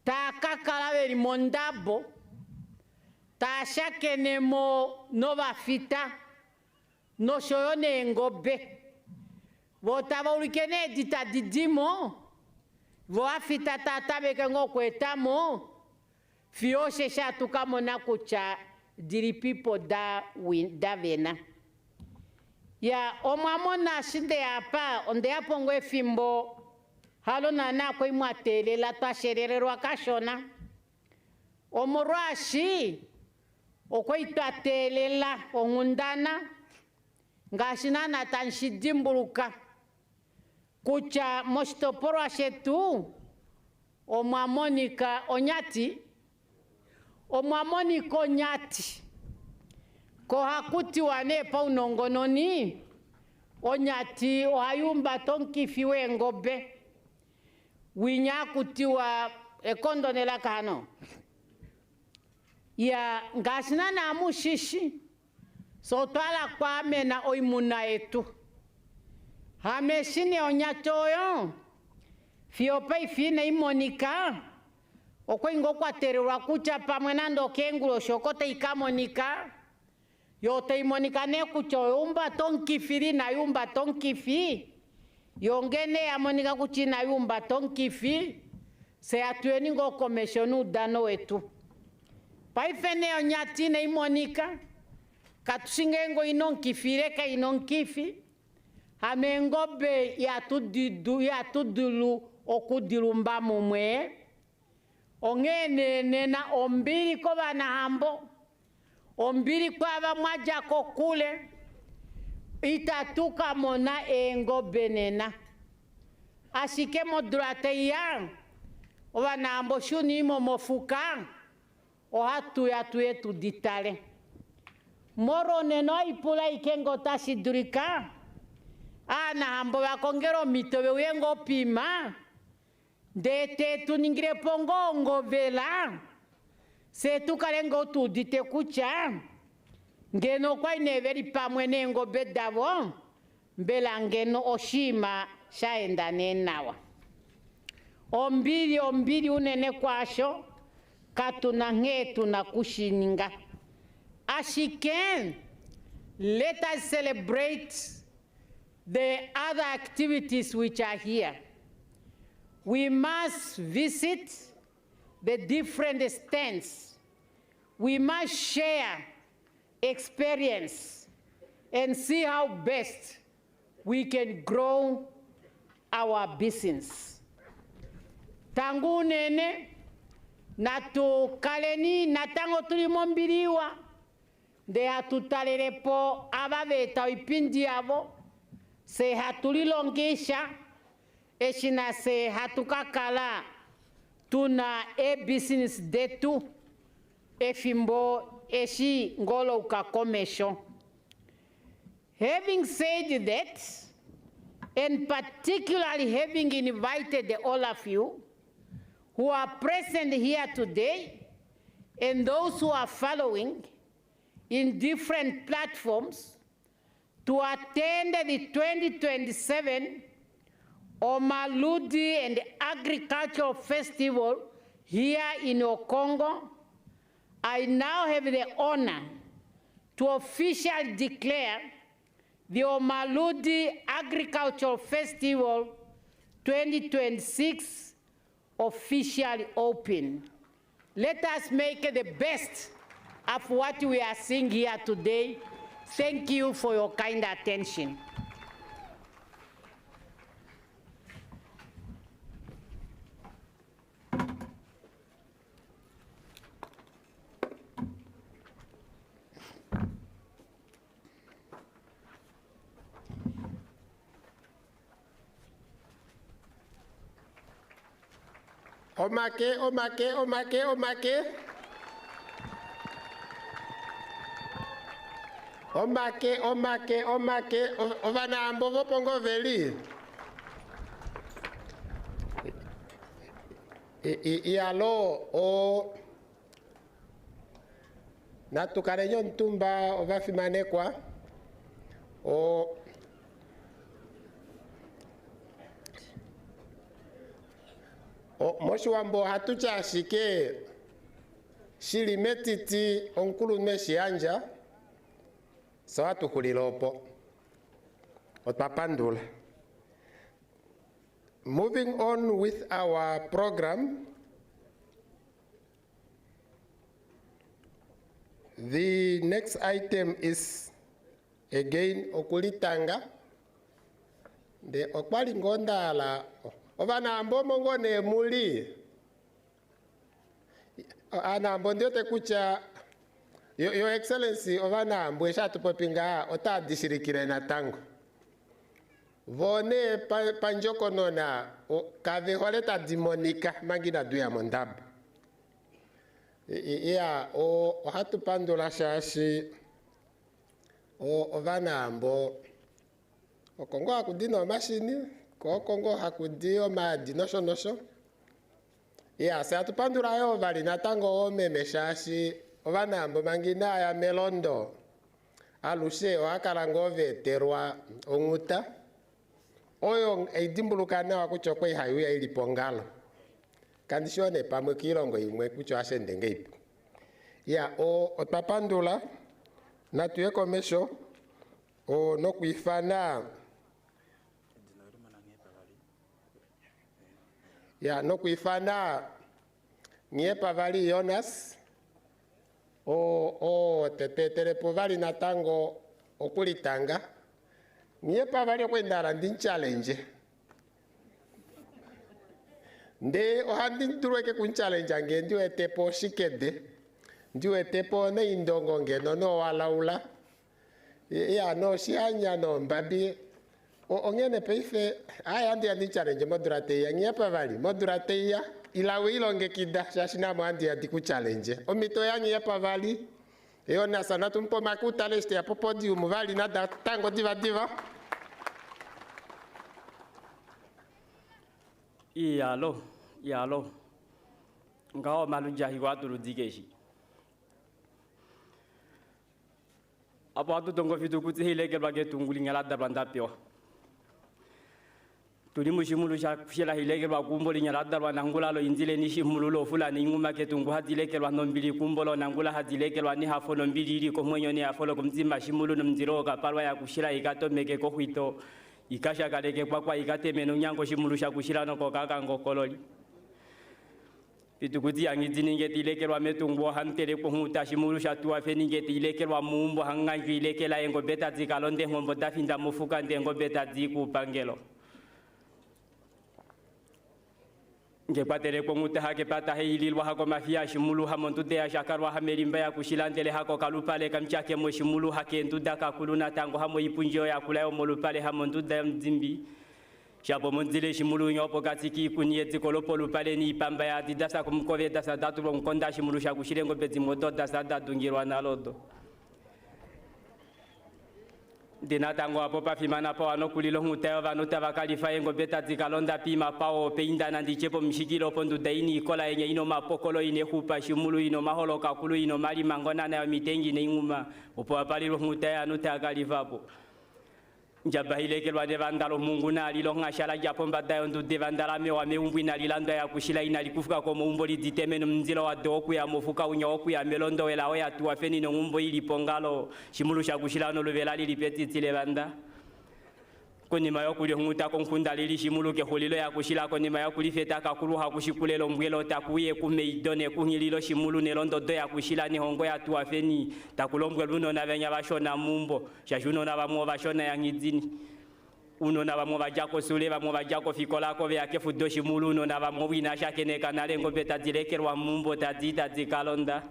ta kakalaveri mondabo, ta shakenemo novafita, no shoyone ngobe. Votava ulikene dita didimo, voafita tatabeke ngokwetamo, fioshe shatuka monako cha diri people da vena. Ya omamona shinde apa, onde hapo ngwe fimbo, halo na kwa imwatele la twasherererwa kashona. Omurashi, okwa itatelela ongundana, ngashina na tanshidimbuluka. Kucha moshitoporo ashetu, omwamonika onyati, omwamonika onyati, ko hakuti wane pa unongononi, onyati ohayumba tonkifiwe ngobe, winya kuti wa ekondonela kano. Ya ngashina na amushishi, so twala kwa mena oimuna etu. Hameshine onyatoyo, fiope ifine imonika, okwe ingo kwa terura kucha pamwenando kengulo shokote ikamonika, yote imonika ne kucho yumba tonkifiri na yumba tonkifi, yongene ya monika kuchi na yumba tonkifi, se atueni ngo komeshonu dano wetu. Paifene onyatine imonika, katusingengo inonkifire ka inonkifi, hamengobe ya tudulu okudilumba mumwe, ongene nena ombiri ko bana hambo, ombiri kwa ba mwaja kokule, itatuka mona engobe nena. Asike modurate ya, obana hambo shuni imo mofuka, ohatu ya tuyetu ditale. Moro neno ipula ikengo tashidurika, ana hambo wakongero mitobe uyengo pima, dete tuningire pongo vela, se tukalengo tu dite kucha, ngeno kwa ineveri pamwene ngo bedavo, mbelangeno oshima shaendane nawa. Ombili unene kwasho katuna ngetu na kushininga. Ashiken, let us celebrate the other activities which are here. We must visit the different stands. We must share experience and see how best we can grow our business. Tangu nene, natu kaleni natango tulimombiliwa, de hatutalerepo abaveta ipindi avo, se hatulilongesha, eshina se hatukakala, tuna business detu, efimbo eshi ngolo ukakomesho. Having said that, and particularly having invited all of you who are present here today and those who are following in different platforms to attend the 2027 Omaludi and Agricultural Festival here in Okongo, I now have the honor to officially declare the Omaludi Agricultural Festival 2026 officially open. Let us make the best of what we are seeing here today. Thank you for your kind attention. Omake. Ovana ambovo pongo veli. Ialo o natukarenyo ntumba ovafimane kwa o moshi wambo hatucha shike shili metiti onkulu meshi anja sawatu kulilopo otapandula. Moving on with our program, the next item is again okulitanga de okwali ngondala ovana ambomo ngone muli ana mbondio te kucha Your Excellency ovana mbwesha tupopinga otadishirikire na tango vone panjoko nona kave holeta dimonika mangina duya mondabu ya o hatu pandula shashi ovana ambo Okongo hakudino mashini ko Okongo hakudio madi nosho ya se hatu pandula yo vali natango omeme shashi ovana ambo mangina ya melondo aluse wakalangove terwa onguta oyo eidimbulukana wakuchokwa ihayuya ilipongalo kandishone pamwe kilongo imwe kucho ashendenge ipo ya otapandula natuye komesho nokuifana ya nokuifana nyepa vali Jonas teteterepo vali natango okulitanga nyepa vali kwendala ndi challenge nde ohandinturweke kun challenge ange ndiwetepo shikede ndiwetepo ne indongo ngeno no walaula ya no shianya no mbabi ongene peife aya ndi challenge modurate ya nyepa vali modurate ya ilawe ilonge kida shashina mwandi ya diku challenge omito yangi ya pavali eona sana tumpo makuta leste ya popodium vali na tango diva iyalo ngao maluja hiwatu rudigeshi Apa atu tongo fitu kuti hilekelwa ke tungulinyala darwanda pio. Tulimu shimulu shila hilekelwa kumbo linyala darwa nangula lo inzile ni shimulu lo fulani inguma ke tungu hadilekelwa nombili kumbo lo nangula hadilekelwa ni hafo nombili ili komwenyo ni hafo kumzima shimulu nomziro kapalwa ya kushila ikato meke kohito ikasha kaleke kwa ikate menu nyango shimulu shakushila no kokaka ngokololi. Pitukuti angizini ngeti lekelwa metungu hantere kuhuta shimulu shatua feni ngeti lekelwa mumbo hanganju lekela engo beta zikalonde ngombo dafinda mufuka ndengo beta ziku pangelo. Ngepatere kuhuta hake pata heililwa hako mafia shimulu hamontude ya shakarwa hamerimba ya kushilantele hako kalupale kamchake mo shimulu hake ntudaka kuluna tango hamo ipunjio ya kulayo molupale hamontude ya mzimbi. Shapo monzile shimulu nyopo katiki kuniye zikolopo lupale ni ipamba ya didasa kumkove dasa datu mkonda shimulu shakushirengo bezi moto dasa datu ngirwa nalodo. Dina tango apo pa fimana pa wano kulilo nguteo vanuta vakalifa yengo beta zikalonda pima pao peinda nandi chepo mshikilo pondu daini ikola yenye ino mapokolo ine hupa shimulu ino maholo kakulu ino mali mangona na mitengi ne inguma upo apalilo nguteo anuta akalifa po. Njabahile kelwa de vandalo mungu na alilo ngashala japo mbadayo ndude vandala mewa meumbwi na lilando ya kushila ina likufuka kwa umbo liditemenu mzilo wa doku ya mofuka unyoku ya melondo welawe ya tuwafeni no umbo ili pongalo shimulu shakushila no luvelali lipeti tile vanda. Koni mayo kuli hunguta konkunda lili shimulu ke hulilo ya kushila koni mayo kuli feta kakulu hakushikulelo mbwelo takuye kumeidone kuhililo shimulu nelondo do ya kushila ni hongo ya tuwafeni takulombwe luno na venya vashona mumbo shashuno na vamuo vashona ya ngizini uno na vamuo vajako sule vamuo vajako fikolako vya kefu do shimulu uno na vamuo wina shakene kanale ngombe tazilekerwa mumbo tazita zikalonda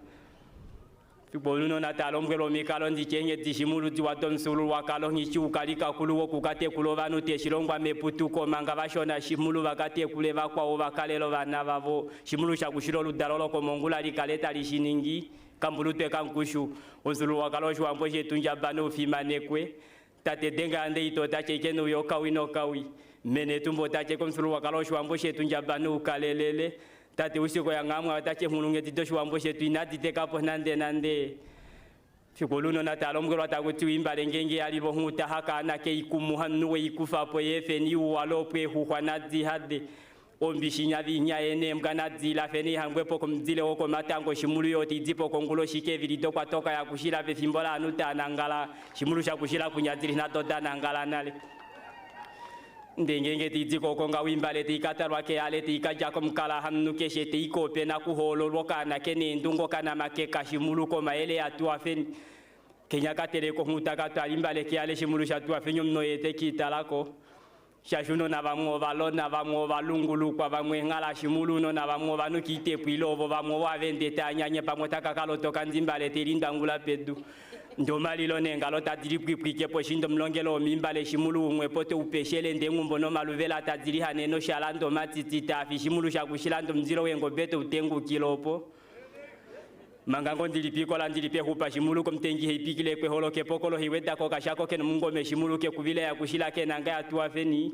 Boluno na talombwelo mikalondi chenye tishimulu tiwatomsulu wakalo ngichi ukalika kuluwo kukate kulovanu teshilongwa meputuko manga vashona shimulu vakate kuleva kwa uvakalelo vana vavo shimulu shakushilo ludalolo komongula likaleta lishiningi kambulutwe kankushu onsulu wakalo shwambo shetunja banu fimanekwe tate denga ande ito tache kenu yokawi no kawi mene tumbo tache komsulu wakalo shwambo shetunja banu ukalelele tate usiko ya ngamwa watache mulunge titoshu wamboshe tuinati tekapo nande fikoluno na talomgolo takuti wimbale ngenge alibo huta haka na ke ikumu hanuwe ikufa po yefeni uwalopwe huhwanazi hade ombishinya vinya ene mkanazi la feni hangwepo kumzile oko matango shimulu yoti zipo kongulo shike vilito kwa toka ya kushila vefimbola anuta anangala shimulu shakushila kunyazili na tota anangala nale ndengenge tiziko konga wimbale tikatarwa ke ale tikajako mkala hannu keshe tiko pena kuholo lokana kene ndungo kana makeka shimulu ko maele atwa fen kenya katere ko mutaka talimbale ke ale shimulu shatwa fenyo mno yete kitalako shashuno na vamwo valona vamwo valungulu kwa vamwe ngala shimulu no na vamwo vanukite pwilovo vamwo wavende tanyanye pamotaka kaloto kanzimbale tilinda ngula pedu ndoma lilo nengalo tadiri kwike poshindo mlongelo mimbale shimulu umwe pote upeshele ndengumbo no maluvela tadiri haneno shalando matitita fishimulu shakushilando mziro wengo bete utengu kilopo mangango ndilipiko la ndilipe hupa shimulu komtengi heipikile kwe holoke pokolo hiweta ko kashako ken mungo me shimulu ke kuvile ya kushila ke nanga atwa feni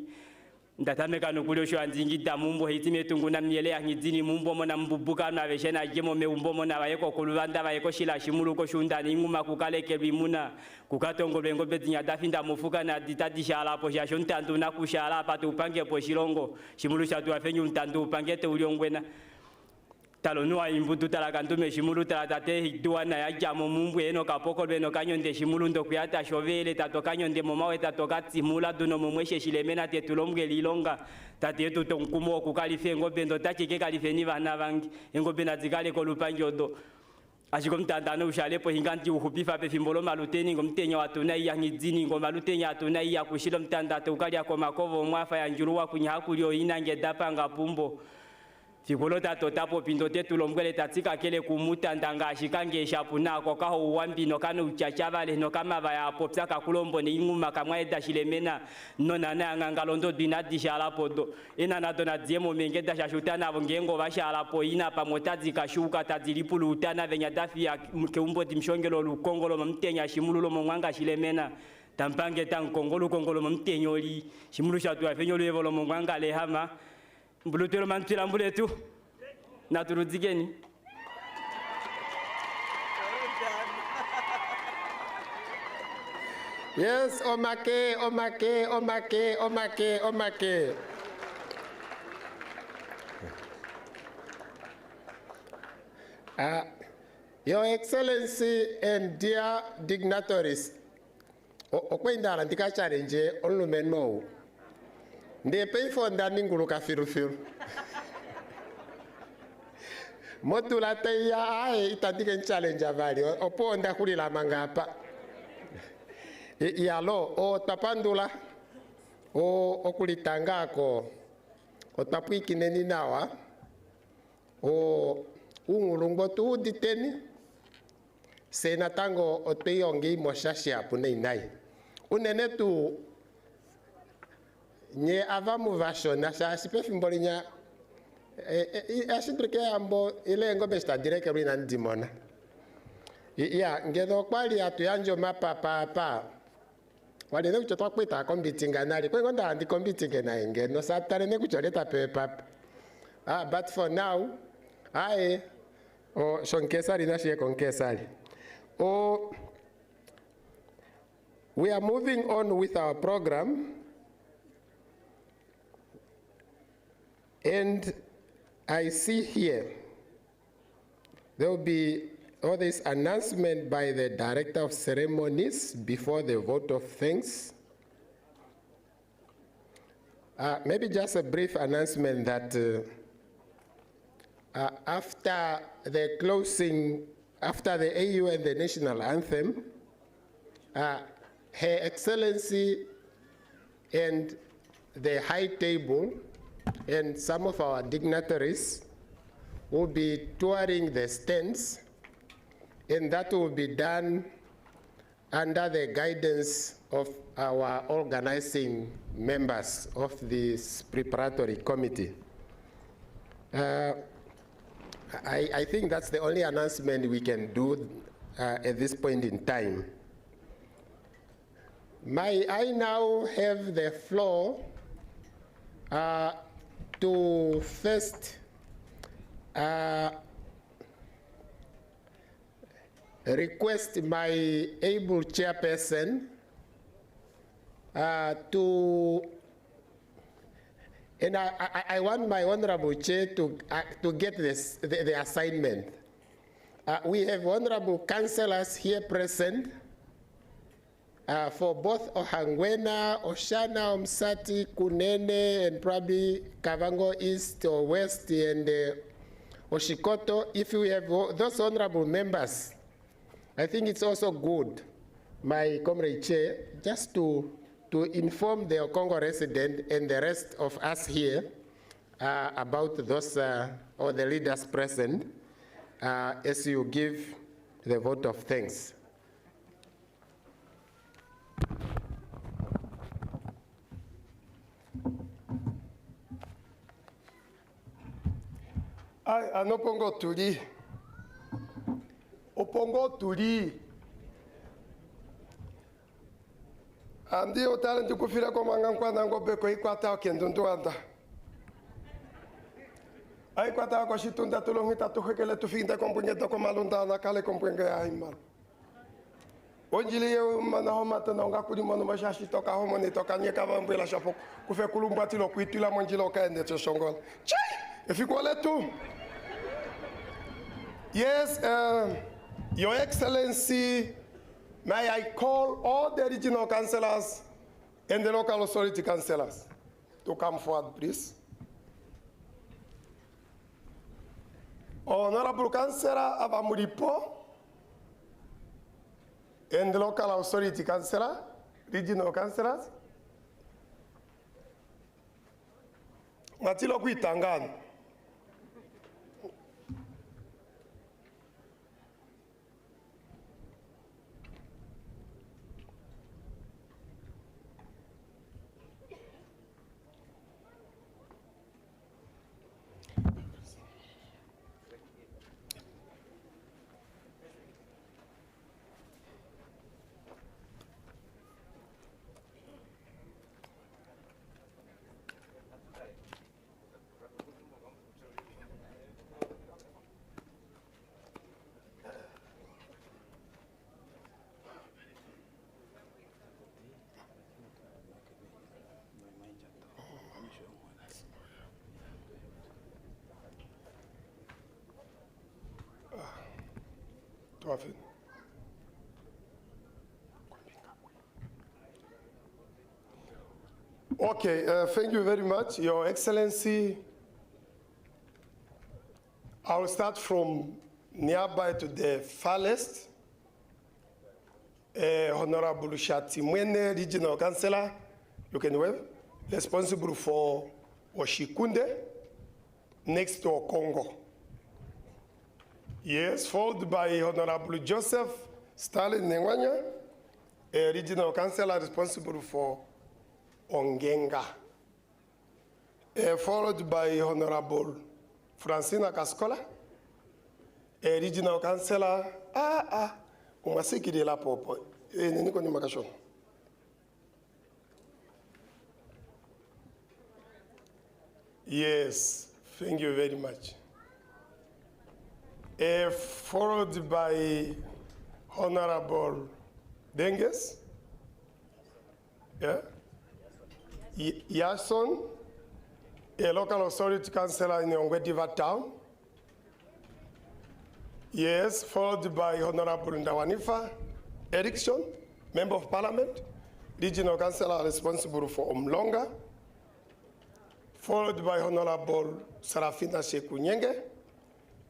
ndatameka nukulio sho anzingi damumbo hitime tunguna miele ya ngizini mumbo mona mbubuka na veshena jemo me umbo mona bayeko kuluvanda bayeko shila shimulu ko shunda ni nguma kukale ke bimuna kukatongo bengo betinya dafinda mufuka na ditadi shala po sha shontandu na kushala patu upange po shilongo shimulu shatu afenyu ntandu upangete uliongwena talonua imbutu talakantume shimulu talatate hidua na ya jamo mumbu eno kapoko beno kanyonde shimulu ndo kuyata shovele tato kanyonde momawe tato katsimula duno momweshe shilemena tetulomge lilonga tate tu tonkumo kukalife ngombe ndo tachike kalife ni vana vangi ngombe na zikale ko lupanjodo ashiko mtandano ushalepo hinganti uhupifa pe fimbolo maluteni ngomtenya watuna ya ngizini ngomalutenya atuna ya kushilo mtandato ukali akomakovo mwafa ya njuruwa kunyakulio inange dapanga pumbo fikolo tato tapo pindo tetu lombwele tatika kele kumuta ndanga shikange shapuna ko kaho wambino kanu uchachavale no kama vaya popsa kakulombo ni inguma kamwa eda shilemena nona na ngangalondo binadi shalapodo ina na dona diemo mengeda shashutana bongengo bashalapo ina pamotazi kashuka tazilipulu utana venya dafi ya keumbo dimshongelo lukongolo mtenya shimululo mwanga shilemena tampange tankongolo kongolo mtenyoli shimulu shatu afenyolo evolo mwanga lehama mbulutelo mantila mbuletu na turuzigeni Yes, omake, omake, omake, omake, omake. Your Excellency and dear dignitaries, okwenda ndika challenge olumeno. Nde pay for ndani nguluka firu. Modula teya ae itandike challenge avali opo onda kulila mangapa. Yalo o tapandula o okulitanga ko o tapwiki neni nawa o ungulungo tu diteni sena tango o teyongi moshashi apune inai unene tu nye avamu vashona sa sipe fimbolinya ashindrike ambo ile ngo besta direke rina ndimona ya ngedo kwali atu yanjo mapa pa wale ne kuchotwa kwita kombitinga nali kwengo nda andi kombitinga na ngeno satare ne kucholeta pepa but for now o shonkesari na shie konkesari we are moving on with our program, and I see here there will be all this announcement by the Director of Ceremonies before the vote of thanks. Maybe just a brief announcement that after the closing, after the AU and the national anthem, Her Excellency and the High Table and some of our dignitaries will be touring the stands, and that will be done under the guidance of our organizing members of this preparatory committee. I think that's the only announcement we can do at this point in time. I now have the floor to first request my able chairperson to, and I want my honorable chair to get this, the assignment. We have honorable councillors here present for both Ohangwena, Oshana, Omsati, Kunene, and probably Kavango East or West and Oshikoto. If we have those honorable members, I think it's also good, my comrade chair, just to inform the Okongo resident and the rest of us here about those, or the leaders present, as you give the vote of thanks. Anopongo tuli. Opongo tuli. Andi otale tukufira ko mangangwa nango beko ikwata kendundu anda. Ai kwata ko shitunda tulongita tuhekele tufinda kompunyeta ko malunda na kale kompunga ya imal. Onjili yo manaho matana ngakudi mono mashashi toka homo ni toka nyeka bambela shapo kufe kulumbati lo kwitula monjilo ka ende chongol. Chai! Efikole tu. Yes, Your Excellency, may I call all the regional councillors and the local authority councillors to come forward, please. Honorable Councillor Abamuripo and the local authority councillor, regional councillors. Matilo Kuitangani. Okay, thank you very much, Your Excellency. I will start from nearby to the farthest. Honorable Shatimwene, Regional Councillor, you can wave, responsible for Oshikunde, next to Okongo. Yes, followed by Honorable Joseph Stalin Nengwanya, a Regional Councillor responsible for Ongenga. Followed by Honorable Francina Cascola, a Regional Councillor, umasiki de la popo, niko ni makashon. Yes, thank you very much. Followed by Honorable Denges, yeah? Yason, a local authority councillor in Ohangwena town. Yes, followed by Honorable Ndawanifa Erickson, Member of Parliament, Regional Councillor responsible for Umlonga. Followed by Honorable Sarafina Shekunyenge,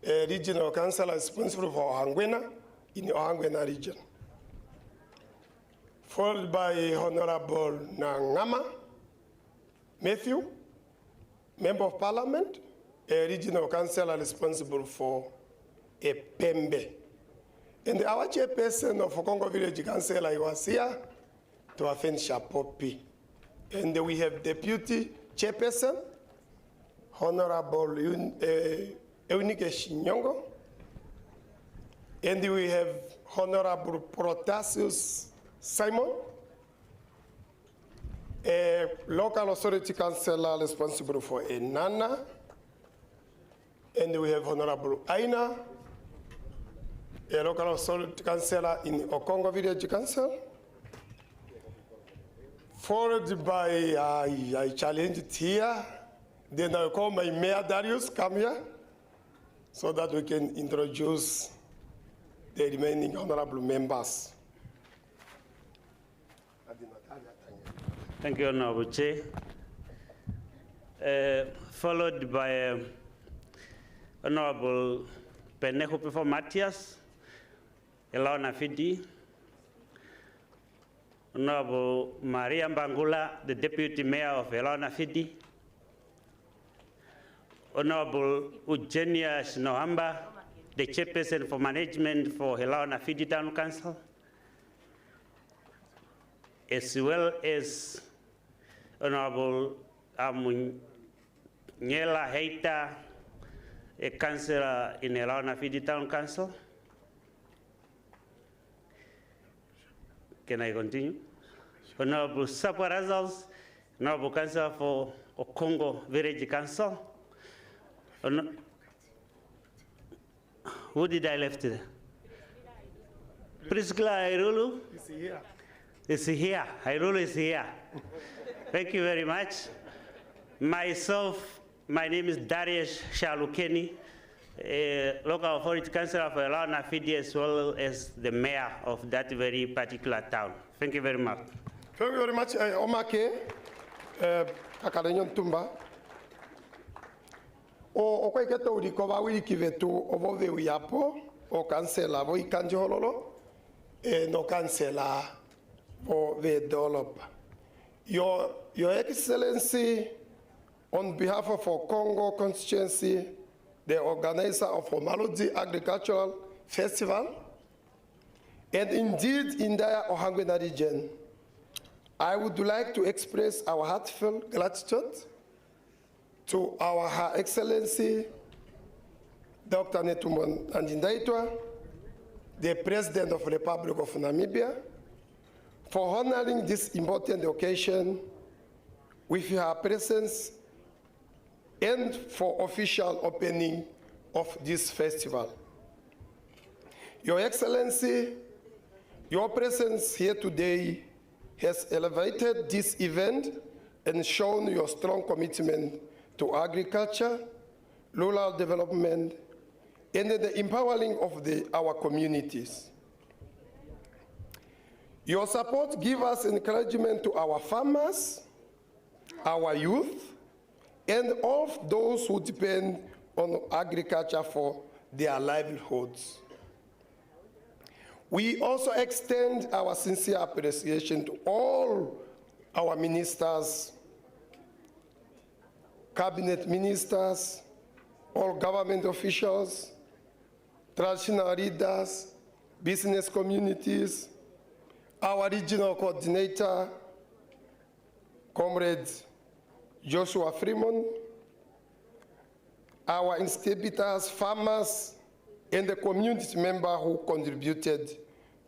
a Regional Councillor responsible for Ohangwena in the Ohangwena Region. Followed by Honorable Nangama Matthew, Member of Parliament, a Regional Councillor responsible for Epembe. And our chairperson of Okongo Village Councillor was here to offend Shapopi. And we have Deputy Chairperson, Honorable Eunike Shinyongo. And we have Honorable Protasius Simon, a local authority councillor responsible for Enana. And we have Honorable Aina, a local authority councillor in Okongo Village Council. Followed by, I challenged it here. Then I call my Mayor Darius, come here, so that we can introduce the remaining honorable members. Thank you, Honorable Chair. Followed by Honorable Peneho Pefo Matthias, Elona Fidi, Honorable Maria Mbangula, the Deputy Mayor of Elona Fidi, Honorable Eugenia Shinohamba, the Chairperson for Management for Elona Fidi Town Council, as well as Honorable Amunyela Heita, a councillor in Elona Fidi Town Council. Can I continue? Honorable Sapwa Razals, Honorable Councillor for Okongo Village Council. Who did I left there? Priscilla Airulu? Is he here? Is he here? Airulu is here. Thank you very much. Myself, my name is Darius Shalukeni, a local authority councillor for Elona Fidi, as well as the mayor of that very particular town. Thank you very much. Thank you very much, Omake, Kakarenyon Tumba. O kwa iketo urikoba wiki vetu obove uyapo, o kansela vo ikanji hololo, no kansela vo vedolop. Your Excellency, on behalf of Okongo constituency, the organizer of Omaludi Agricultural Festival, and indeed in the Ohangwena region, I would like to express our heartfelt gratitude to our Her Excellency, Dr. Netumbo Nandi-Ndaitwah, the President of the Republic of Namibia, for honoring this important occasion with her presence and for official opening of this festival. Your Excellency, your presence here today has elevated this event and shown your strong commitment to agriculture, rural development, and the empowering of our communities. Your support gives us encouragement to our farmers, our youth, and all of those who depend on agriculture for their livelihoods. We also extend our sincere appreciation to all our ministers, cabinet ministers, all government officials, traditional leaders, business communities, our regional coordinator, Comrade Joshua Freeman, our institutors, farmers, and the community members who contributed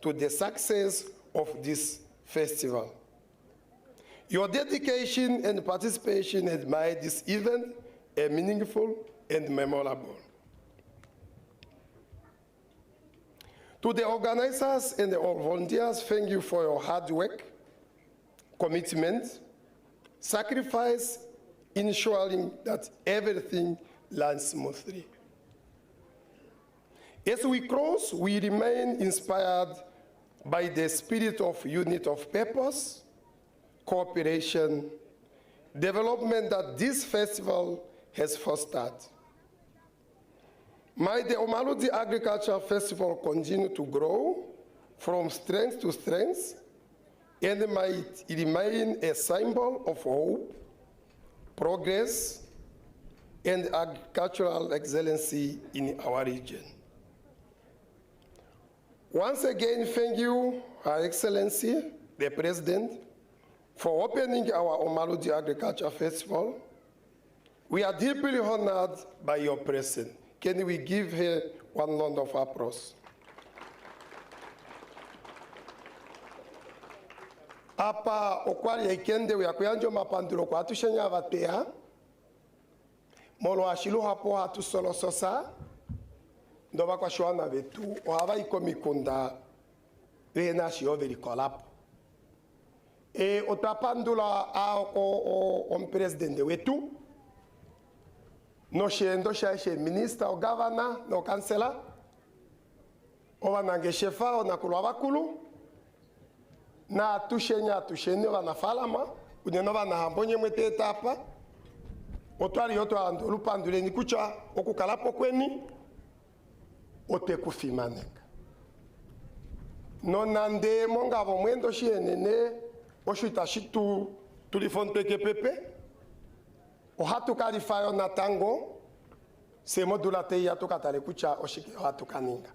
to the success of this festival. Your dedication and participation has made this event a meaningful and memorable. To the organizers and all volunteers, thank you for your hard work, commitment, sacrifice in ensuring that everything runs smoothly. As we close, we remain inspired by the spirit of unity of purpose, cooperation, development that this festival has fostered. May the Omaludi Agricultural Festival continue to grow from strength to strength, and may it remain a symbol of hope, progress, and agricultural excellency in our region. Once again, thank you, Her Excellency, the President, for opening our Omaludi Agricultural Festival. We are deeply honored by your presence. Can we give her one round of applause? Apa okwali ikende we akuyanjo mapanduro kwa tushenya vatea. Molo ashilu hapo hatu solo sosa. Ndova kwa shwana vetu ohava ikomikunda we na shioveri kolapo. Otapandula a presidente wetu. No shendo shashe minister o governor no kansela. Owa nange shefa o nakulwa bakulu. Na tushenya wana falama. Uneno wana hambonye mwete etapa. Otwali yoto andolu pandule ni kucha okukalapo kweni. Ote kufimaneka. No nande monga mwendo shienene. Oshuita shitu tulifonte kepepe. Ohatu kalifayo na tango. Se modula te ya tukatale kucha oshiki ohatu kaninga.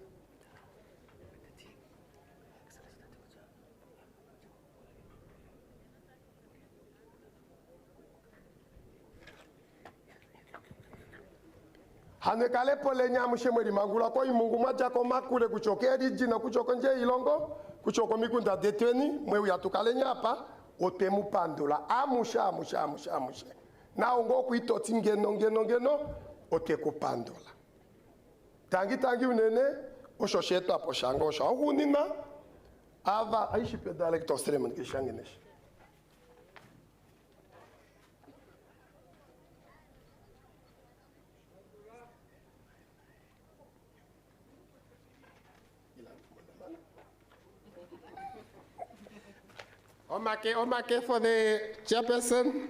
Hanekale pole nyamu shemweli mangula kwa imungu majako makule kuchokeri jina kuchoko nje ilongo. Kuchoko mikunda detweni mwewe ya tukale nyapa. Otemu pandula amusha. Na ongo kuitoti ngeno ote kupandula. Tangi unene oshosheto apo shango osho. Ohunina ava aishi pedale kitosrema nikishangineshi. Omake for the chairperson.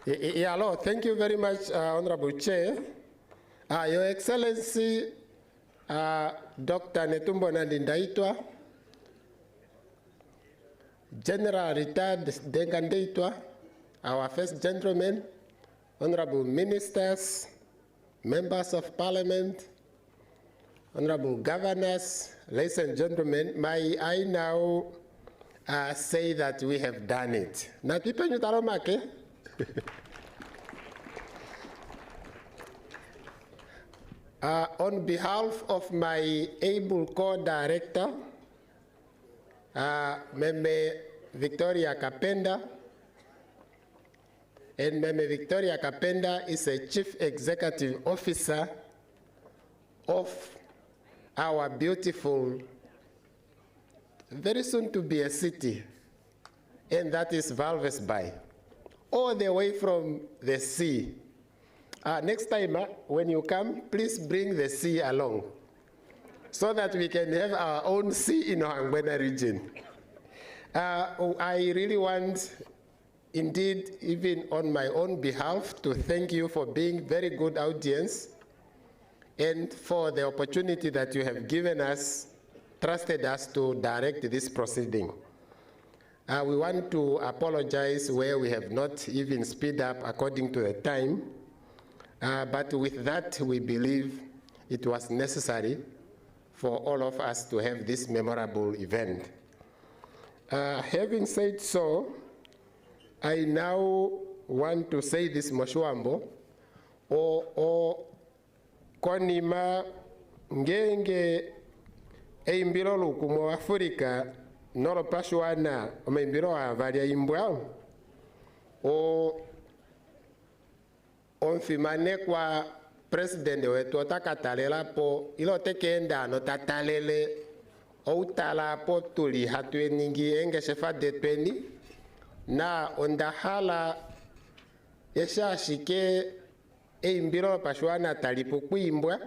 Yeah, Lord, thank you very much, Honorable Chair. Your Excellency, Dr. Netumbo Nandi-Ndaitwah, General Retired Ndaitwah, our first gentleman, Honorable Ministers, Members of Parliament, Honorable Governors, ladies and gentlemen, may I now say that we have done it. Na people you taromake. On behalf of my able co-director, Meme Victoria Kapenda, and Meme Victoria Kapenda is a Chief Executive Officer of our beautiful, very soon to be a city, and that is Walvis Bay. All the way from the sea, next time when you come, please bring the sea along so that we can have our own sea in Ohangwena region. I really want, indeed, even on my own behalf, to thank you for being very good audience and for the opportunity that you have given us, trusted us to direct this proceeding. We want to apologize where we have not even speed up according to the time, but with that, we believe it was necessary for all of us to have this memorable event. Having said so, I now want to say this Moshuambo, o konima ngenge eimbiro lukumo Afrika noro pashuana o meimbiro avalia imbwa o onfimane kwa president wetu otakatalera po ilo tekenda no tatalele o utala po tuli hatwe ningi enge shefa de tweni na ondahala yesha shike eimbiro pashuana talipo kuimbwa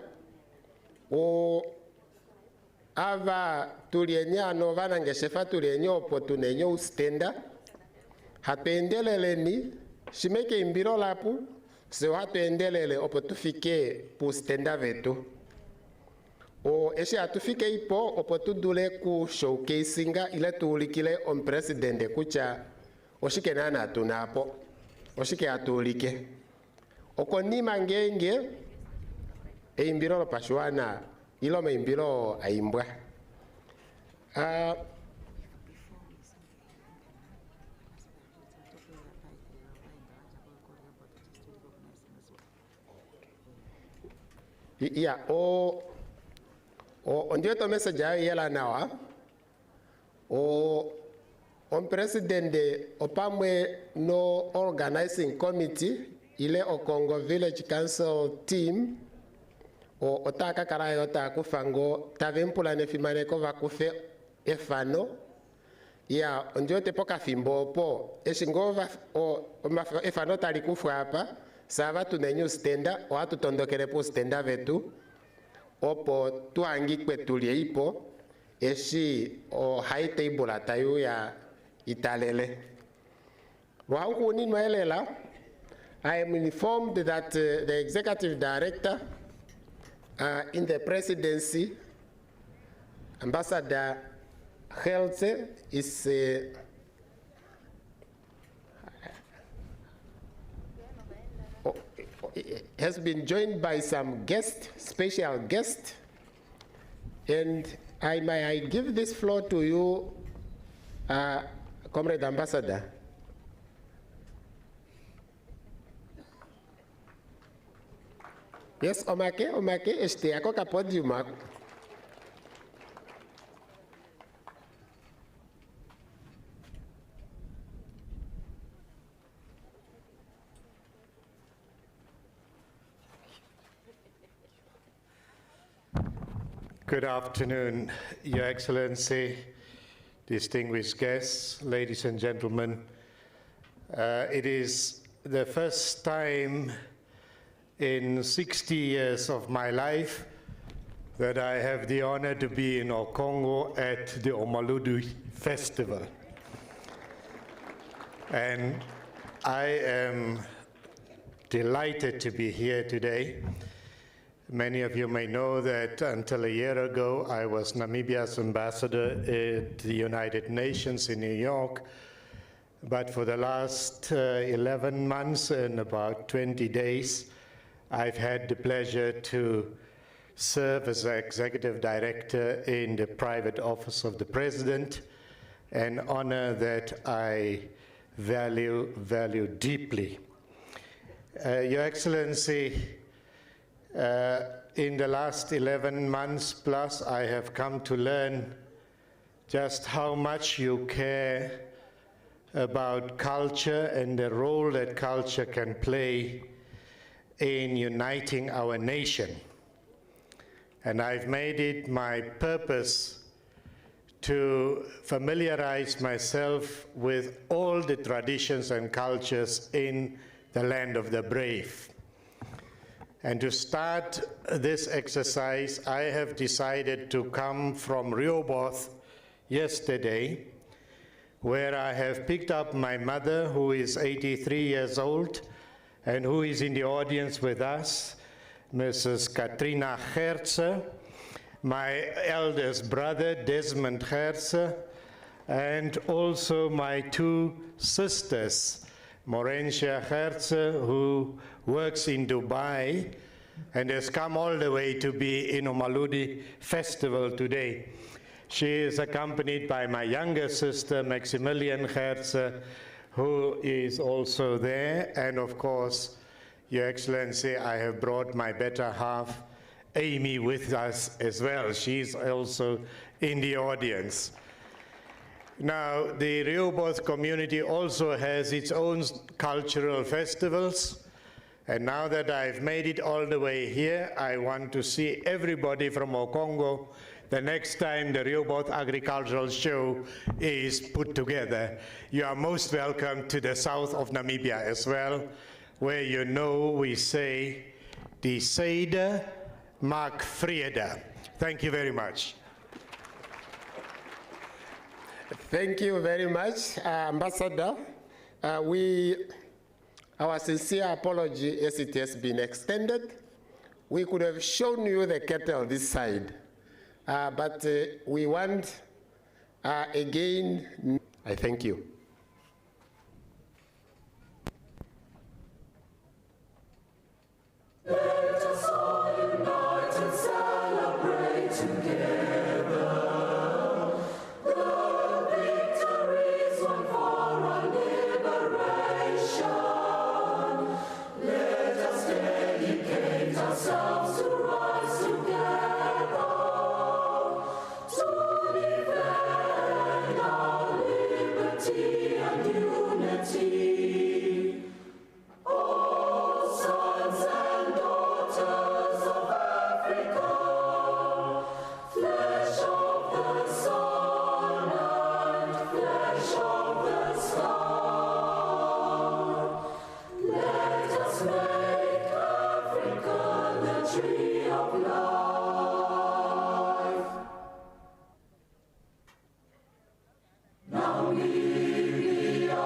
o ava tulieniano vana ngeshefa tulienyo po tunenyo ustenda hatuendeleleni shimeke imbiro lapu se hatuendelele opo tufike pu stenda vetu o eshe atufike ipo opo tudule ku showcasinga ile tuulikile on president kucha oshike nana tunapo oshike atulike okonima ngenge eimbiro pashuana ilo meimbiro aimbwa. Yeah, ndio to message yela nawa on president opamwe no organizing committee ile Okongo village council team otaka karayo otaka kufango tavempula nefimane kova kufe efano ya ndio tepoka fimbo po esingova efano tali kufu hapa sava tunenyu stenda o atutondokere po stenda vetu opo tuangi kwetulie ipo eshi o high table atayu ya italele wahuku ninwaelela. I am informed that the executive director in the presidency, Ambassador Helze, is has been joined by some guests, special guests, and I give this floor to you, Comrade Ambassador. Yes, omake, este ako kapodium ako. Good afternoon, Your Excellency, distinguished guests, ladies and gentlemen. It is the first time in 60 years of my life that I have the honor to be in Okongo at the Omaludi Festival. And I am delighted to be here today. Many of you may know that until a year ago, I was Namibia's ambassador at the United Nations in New York. But for the last 11 months and about 20 days, I've had the pleasure to serve as executive director in the private office of the president, an honor that I value deeply. Your Excellency, in the last 11 months plus, I have come to learn just how much you care about culture and the role that culture can play in uniting our nation. And I've made it my purpose to familiarize myself with all the traditions and cultures in the land of the brave. And to start this exercise, I have decided to come from Rehoboth yesterday, where I have picked up my mother, who is 83 years old, and who is in the audience with us, Mrs. Katrina Gertze, my eldest brother, Desmond Gertze, and also my two sisters, Morentia Gertze, who works in Dubai and has come all the way to be in Omaludi Festival today. She is accompanied by my younger sister, Maximilian Gertze, who is also there, and of course, Your Excellency, I have brought my better half, Amy, with us as well. She's also in the audience. Now, the Rehoboth community also has its own cultural festivals, and now that I've made it all the way here, I want to see everybody from Okongo the next time the Rehoboth Agricultural Show is put together. You are most welcome to the south of Namibia as well, where you know we say, Die Seide maak vrede. Thank you very much. Thank you very much, Ambassador. Our sincere apology as it has been extended. We could have shown you the cattle this side, but we want, again, I thank you. Let us all unite and celebrate together. The victories won for our liberation. Let us dedicate ourselves to rise together to defend our liberty and unity. Oh, sons and daughters of Africa, flesh of the sun and flesh of the star, let us make Africa the tree of life. Namibia,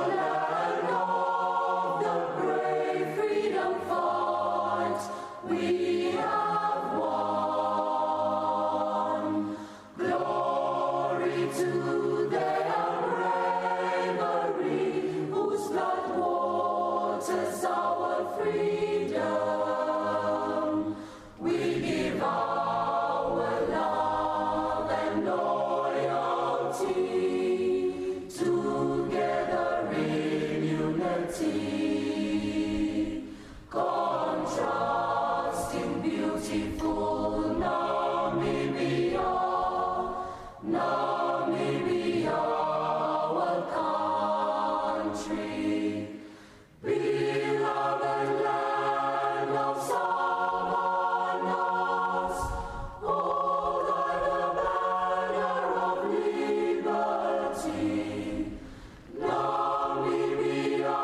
land of the brave freedom fight, we have won. Glory to their bravery, whose blood waters our freedom. We give our love and loyalty, together in unity. Contrasting beautiful Namibia, Namibia, our country, beloved land of savannas, hold high the banner of liberty. Namibia,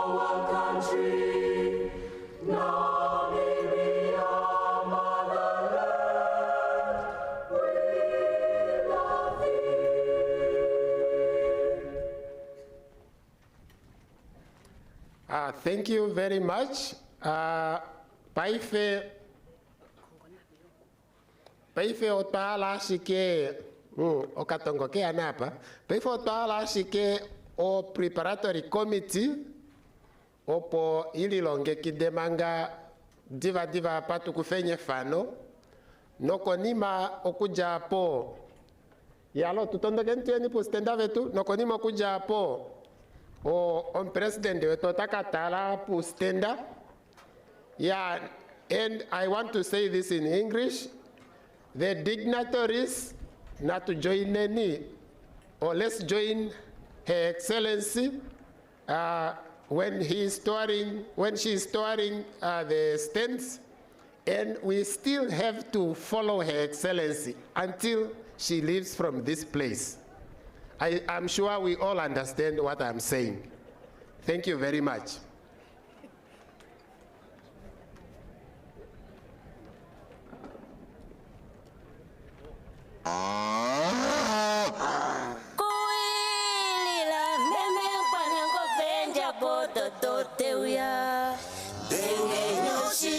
our country, Namibia, motherland, we love thee. Thank you very much. Paife otala sike okatongo ke anapa. Paife otala sike o preparatory committee opo ililonge kidemanga diva patu kufenye fano nokonima okuja po yalo tutondoke ntweni pustenda vetu nokonima okuja po o president wetu takatala pustenda. Yeah, and I want to say this in English. The dignitaries not to join any, or let's join Her Excellency when she's storing the stands, and we still have to follow Her Excellency until she leaves from this place. I'm sure we all understand what I'm saying. Thank you very much. Kuilila meme panango benja boto toteuya. Denge nyoshi.